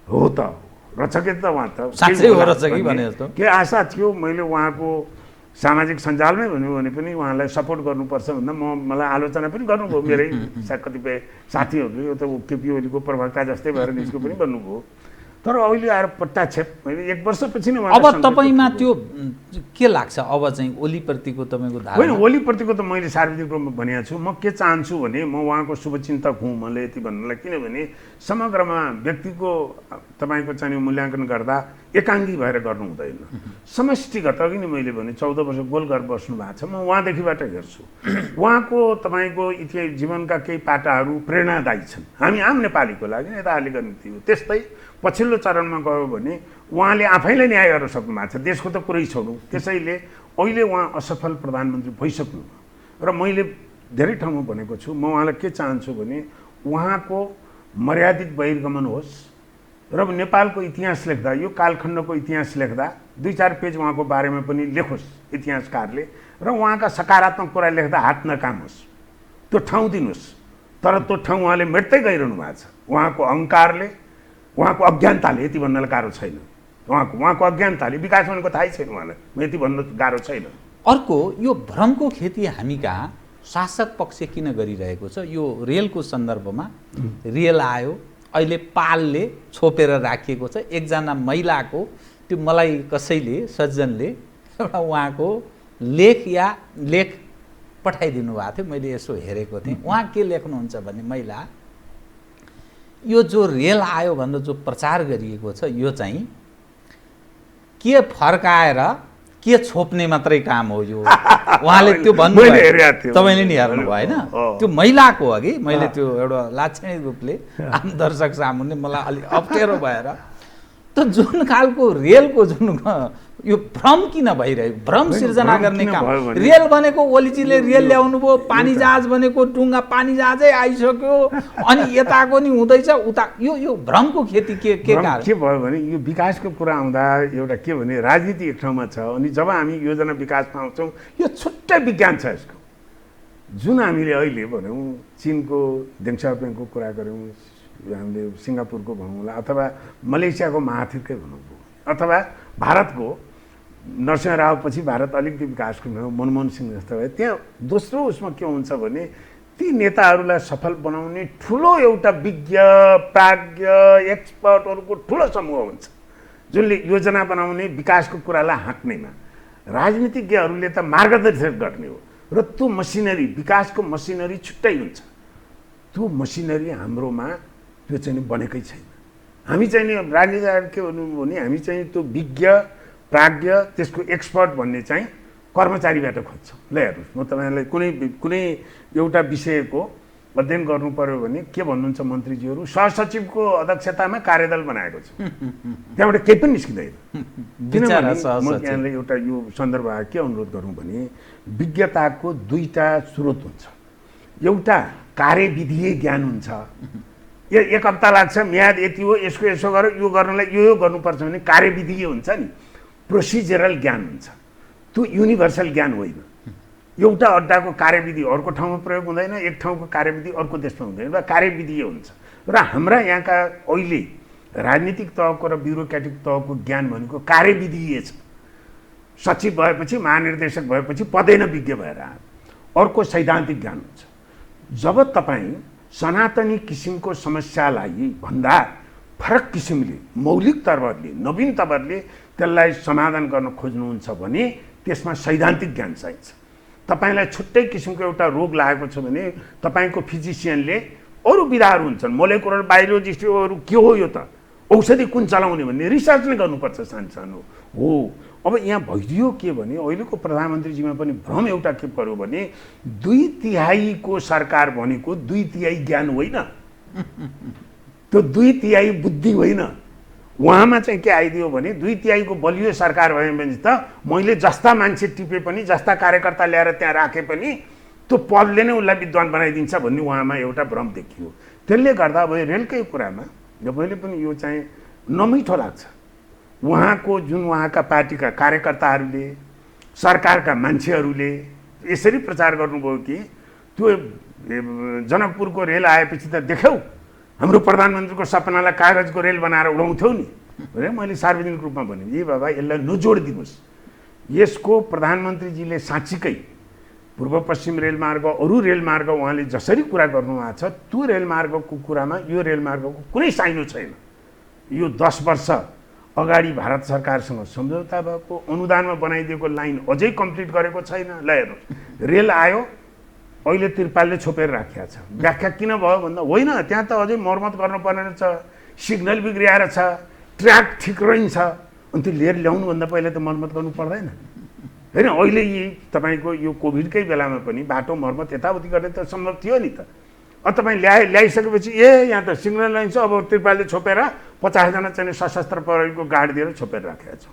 हो त रहेछ कि त उहाँ त साँच्चै हो रहेछ कि भने जस्तो के आशा थियो। मैले उहाँको सामाजिक सञ्जालमै भन्यो भने पनि उहाँलाई सपोर्ट गर्नुपर्छ भन्दा मलाई आलोचना पनि गर्नुभयो। मेरै कतिपय साथीहरूले यो त केपी ओलीको प्रवक्ता जस्तै भएर निस्को पनि भन्नुभयो। तर अहिले आएर पट्टाक्षेप मैले 1 वर्षपछि नै अब तपाईँमा त्यो के लाग्छ? अब चाहिँ ओलीप्रतिको तपाईँको धारणा? होइन, ओलीप्रतिको त मैले सार्वजनिक रूपमा भनेको छु। म के चाहन्छु भने म उहाँको शुभचिन्तक हुँ। मैले यति भन्नलाई किनभने समग्रमा व्यक्तिको तपाईँको चाहिँ मूल्याङ्कन गर्दा एकाङ्गी भएर गर्नु हुँदैन, समष्टिगत। अघि नै मैले भने 14 वर्ष गोल गरेर बस्नु भएको छ, म उहाँदेखिबाट हेर्छु। उहाँको तपाईँको इतिहास जीवनका केही पाटाहरू प्रेरणादायी छन् हामी आम नेपालीको लागि, नेताहरूले गर्ने थियो। त्यस्तै पछिल्लो चरणमा गयो भने उहाँले आफैलाई न्याय गर्न सक्नु भएको छ, देशको त कुरै छोडौँ। त्यसैले अहिले उहाँ असफल प्रधानमन्त्री भइसक्नु र मैले धेरै ठाउँमा भनेको छु, म उहाँलाई के चाहन्छु भने उहाँको मर्यादित बहिर्गमन होस् र नेपालको इतिहास लेख्दा, यो कालखण्डको इतिहास लेख्दा 2-4 पेज उहाँको बारेमा पनि लेखोस् इतिहासकारले, र उहाँका सकारात्मक कुरा लेख्दा हात नकामोस्, त्यो ठाउँ दिनुहोस्। तर त्यो ठाउँ उहाँले मेट्दै गइरहनु भएको छ। उहाँको अहङ्कारले, उहाँको अज्ञानताले, यति भन्नलाई गाह्रो छैन। उहाँको अज्ञानताले, विकास भनेको थाहै छैन उहाँलाई, यति भन्न गाह्रो छैन। अर्को यो भ्रमको खेती हामी कहाँ शासक पक्ष किन गरिरहेको छ? यो रेलको सन्दर्भमा रेल आयो, अहिले पालले छोपेर राखिएको छ। एकजना महिलाको त्यो मलाई कसैले सज्जनले एउटा उहाँको लेख पठाइदिनु भएको थियो, मैले यसो हेरेको थिएँ। उहाँ के लेख्नुहुन्छ भने महिला यो जो रेल आयो भनेर जो प्रचार गरिएको छ यो चाहिँ के फर्काएर के छोप्ने मात्रै काम हो यो। उहाँले त्यो भन्नुभयो, तपाईँले नि हेर्नुभयो होइन? त्यो महिलाको अघि मैले त्यो एउटा लाक्षणिक रूपले आम दर्शक सामुन्ने मलाई अलिक अप्ठ्यारो भएर त जुन खालको रेलको जुन यो भ्रम किन भइरहेको, भ्रम सिर्जना गर्ने काम। रेल भनेको ओलीजीले रेल ल्याउनु भयो, पानी जहाज भनेको डुङ्गा पानी जहाजै आइसक्यो, अनि यताको नि हुँदैछ उता। यो भ्रमको खेती के कारण के भयो भने यो विकासको कुरा आउँदा एउटा के भने राजनीति एक ठाउँमा छ, अनि जब हामी योजना विकासमा आउँछौँ यो छुट्टै विज्ञान छ यसको। जुन हामीले अहिले भनौँ चिनको देङ सियाओपिङको कुरा गऱ्यौँ, हामीले सिङ्गापुरको भनौँला, अथवा मलेसियाको महाथिरकै भनौँ, अथवा भारतको नरसिंह राव पछि भारत अलिकति विकासको मनमोहन सिंह जस्तो भयो। त्यहाँ दोस्रो उसमा के हुन्छ भने ती नेताहरूलाई सफल बनाउने ठुलो एउटा विज्ञ प्राज्ञ एक्सपर्टहरूको ठुलो समूह हुन्छ जुनले योजना बनाउने विकासको कुरालाई हाँक्नेमा। राजनीतिज्ञहरूले त मार्गदर्शन गर्ने हो र त्यो मसिनरी, विकासको मसिनरी छुट्टै हुन्छ। त्यो मसिनरी हाम्रोमा त्यो चाहिँ बनेकै छैन। हामी चाहिँ नि राजनीतिज्ञ के भन्नु भने हामी चाहिँ त्यो विज्ञ प्राज्ञ त्यसको एक्सपर्ट भन्ने चाहिँ कर्मचारीबाट खोज्छौँ। ल हेर्नुहोस्, म तपाईँलाई कुनै एउटा विषयको अध्ययन गर्नु पर्यो भने के भन्नुहुन्छ मन्त्रीजीहरू, सहसचिवको अध्यक्षतामा कार्यदल बनाएको छ, त्यहाँबाट केही पनि निस्किँदैन। किनभने म यहाँलाई एउटा यो सन्दर्भमा के अनुरोध गरौँ भने विज्ञताको 2टा स्रोत हुन्छ। एउटा कार्यविधीय ज्ञान हुन्छ, एक हप्ता लाग्छ, म्याद यति हो, यसको यसो गर, यो गर्नलाई यो गर्नुपर्छ भने कार्यविधीय हुन्छ नि, प्रोसिजरल ज्ञान हुन्छ। त्यो युनिभर्सल ज्ञान होइन। एउटा अड्डाको कार्यविधि अर्को ठाउँमा प्रयोग हुँदैन, एक ठाउँको कार्यविधि अर्को देशमा हुँदैन, र कार्यविधीय हुन्छ। र हाम्रा यहाँका अहिले राजनीतिक तहको र ब्युरोक्रेटिक तहको ज्ञान भनेको कार्यविधीय छ। सचिव भएपछि, महानिर्देशक भएपछि पदैन विज्ञ भएर आयो। अर्को सैद्धान्तिक ज्ञान हुन्छ। जब तपाईँ सनातनी किसिमको समस्यालाई भन्दा फरक किसिमले, मौलिक तवरले, नवीन तवरले त्यसलाई समाधान गर्न खोज्नुहुन्छ भने त्यसमा सैद्धान्तिक ज्ञान चाहिन्छ। तपाईँलाई छुट्टै किसिमको एउटा रोग लागेको छ भने तपाईँको फिजिसियनले अरू विधाहरू हुन्छन्, मोलेकुलर बायोलोजिस्टहरू के हो यो त, औषधि कुन चलाउने भन्ने रिसर्च नै गर्नुपर्छ सानो हो। अब यहाँ भइदियो के भने अहिलेको प्रधानमन्त्रीजीमा पनि भ्रम एउटा के पर्यो भने 2/3 सरकार भनेको 2/3 ज्ञान होइन, त्यो 2/3 बुद्धि होइन। उहाँमा चाहिँ के आइदियो भने 2/3 बलियो सरकार भयो भने त मैले जस्ता मान्छे टिपे पनि, जस्ता कार्यकर्ता ल्याएर त्यहाँ राखे पनि त्यो पदले नै उसलाई विद्वान बनाइदिन्छ भन्ने उहाँमा एउटा भ्रम देखियो। त्यसले गर्दा अब रेलकै कुरामा मैले पनि यो चाहिँ नमिठो लाग्छ। उहाँको जुन उहाँका पार्टीका कार्यकर्ताहरूले, सरकारका मान्छेहरूले यसरी प्रचार गर्नुभयो कि त्यो जनकपुरको रेल आएपछि त देख्यौ हाम्रो प्रधानमन्त्रीको सपनालाई कागजको रेल बनाएर उडाउँथ्यौ नि भने मैले सार्वजनिक रूपमा भने ए बाबा यसलाई नजोडिदिनुहोस्। यसको प्रधानमन्त्रीजीले साँच्चीकै पूर्व पश्चिम रेलमार्ग, अरू रेलमार्ग उहाँले जसरी कुरा गर्नुभएको छ त्यो रेलमार्गको कुरामा यो रेलमार्गको कुनै साइनो छैन। यो 10 वर्ष अगाडि भारत सरकारसँग सम्झौता भएको, अनुदानमा बनाइदिएको लाइन अझै कम्प्लिट गरेको छैन। ल हेर्नुहोस्, रेल आयो, अहिले तिरपालले छोपेर राखिएको छ। व्याख्या किन भयो भन्दा होइन त्यहाँ त अझै मर्मत गर्नुपर्ने रहेछ, सिग्नल बिग्रिएर छ, ट्र्याक ठिक रहन्छ, अनि त्यो लिएर ल्याउनुभन्दा पहिला त मर्मत गर्नु पर्दैन होइन। अहिले यी तपाईँको यो कोभिडकै बेलामा पनि बाटो मर्मत यताउति गर्ने त सम्भव थियो नि त। अब तपाईँ ल्याइसकेपछि यहाँ त सिग्नल लाइन छ, अब तिरपालले छोपेर 50 जना चाहिँ सशस्त्र प्रहरीको गार्ड दिएर छोपेर राखेको छ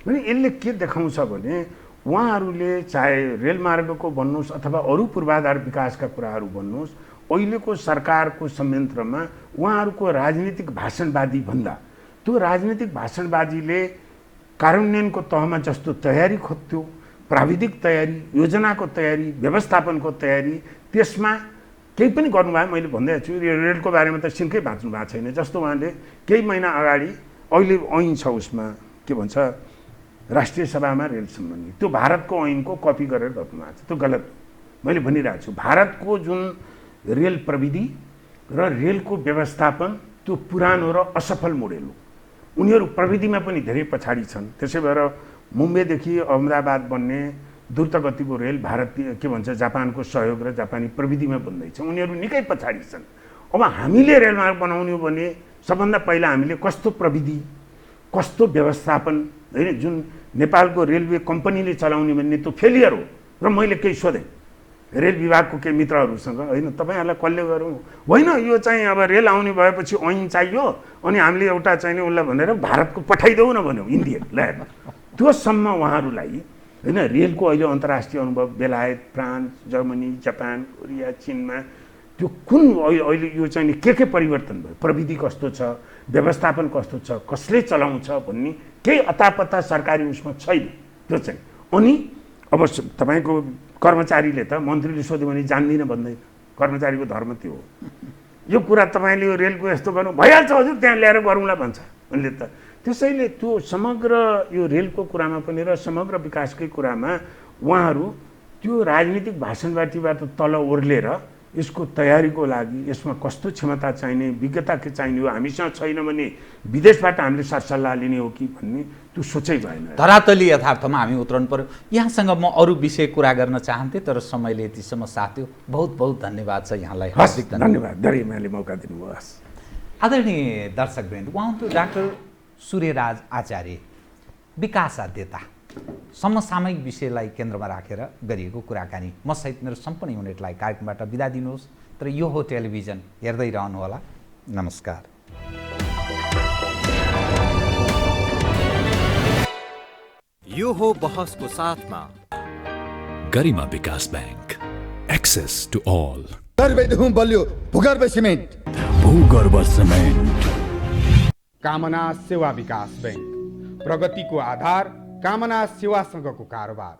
भने यसले के देखाउँछ भने उहाँहरूले चाहे रेलमार्गको भन्नुहोस् अथवा अरू पूर्वाधार विकासका कुराहरू भन्नुहोस्, अहिलेको सरकारको संयन्त्रमा उहाँहरूको राजनीतिक भाषणबाजी भन्दा त्यो राजनीतिक भाषणबाजीले कार्यान्वयनको तहमा जस्तो तयारी खोज्थ्यो, प्राविधिक तयारी, योजनाको तयारी, व्यवस्थापनको तयारी, त्यसमा केही पनि गर्नुभयो। मैले भन्दै छु रेलको बारेमा त सिन्कै बाँच्नु भएको छैन। जस्तो उहाँले केही महिना अगाडि अहिले ऐन छ उसमा के भन्छ राष्ट्रिय सभामा रेल सम्बन्धी, त्यो भारतको ऐनको कपी गरेर गर्नुभएको छ, त्यो गलत। मैले भनिरहेको छु भारतको जुन रेल प्रविधि र रेलको व्यवस्थापन त्यो पुरानो र असफल मोडेल हो। उनीहरू प्रविधिमा पनि धेरै पछाडि छन्। त्यसै भएर मुम्बईदेखि अहमदाबाद बन्ने द्रुतगतिको रेल भारतीय के भन्छ जापानको सहयोग र जापानी प्रविधिमा बन्दैछ। उनीहरू निकै पछाडि छन्। अब हामीले रेलमार्ग बनाउने हो भने सबभन्दा पहिला हामीले कस्तो प्रविधि, कस्तो व्यवस्थापन होइन, जुन नेपालको रेलवे कम्पनीले चलाउने भन्ने त्यो फेलियर हो। र मैले केही सोधेँ रेल विभागको केही मित्रहरूसँग, होइन तपाईँहरूलाई कसले गरौँ, होइन यो चाहिँ अब रेल आउने भएपछि ऐन चाहियो अनि हामीले एउटा चाहिँ उसलाई भनेर भारतको पठाइदेऊ न भन्यो इन्डियन ल्याएर। त्योसम्म उहाँहरूलाई होइन रेलको अहिले अन्तर्राष्ट्रिय अनुभव बेलायत, फ्रान्स, जर्मनी, जापान, कोरिया, चिनमा त्यो कुन अहिले यो चाहिँ के परिवर्तन भयो, प्रविधि कस्तो छ, व्यवस्थापन कस्तो छ, कसले चलाउँछ भन्ने केही अतापत्ता सरकारी उसमा छैन त्यो चाहिँ। अनि अब तपाईँको कर्मचारीले त मन्त्रीले सोध्यो भने जान्दिनँ भन्दैन, कर्मचारीको धर्म त्यो हो। यो कुरा तपाईँले यो रेलको यस्तो गर्नु भइहाल्छ हजुर त्यहाँ ल्याएर गरौँला भन्छ उनले त। त्यसैले त्यो समग्र यो रेलको कुरामा पनि र समग्र विकासकै कुरामा उहाँहरू त्यो राजनीतिक भाषणबाजीबाट तल ओर्लेर यसको तयारीको लागि यसमा कस्तो क्षमता चाहिने, विज्ञता के चाहिने हो, हामीसँग छैन भने विदेशबाट हामीले सरसल्लाह लिने हो कि भन्ने त्यो सोचै भएन। धरातली यथार्थमा हामी उत्रनु पर्यो। यहाँसँग म अरू विषय कुरा गर्न चाहन्थेँ तर समयले यतिसम्म साथ दियो। बहुत बहुत धन्यवाद छ यहाँलाई। हार्दिक धन्यवाद, धेरै यहाँले मौका दिनुभयो। आदरणीय दर्शकवृन्द, उहाँ हुनुहुन्थ्यो डाक्टर सूर्यराज आचार्य, विकास अध्येता। समसामयिक विषयलाई केन्द्रमा राखेर गरिएको कुराकानी। म सहित मेरो सम्पूर्ण युनिटलाई कार्यक्रमबाट बिदा दिनुहोस्। तर यो हो टेलिभिजन, हेर्दै रहनुहोला। नमस्कार। यो हो बहसको साथमा गरिमा विकास बैंक, एक्सेस टु ऑल। सर्वैदेखि बलियो भूगर्भ सिमेन्ट। भूगर्भ सिमेन्ट। कामना सेवा विकास बैंक, प्रगतिको आधार, कामना सेवासँगको कारोबार।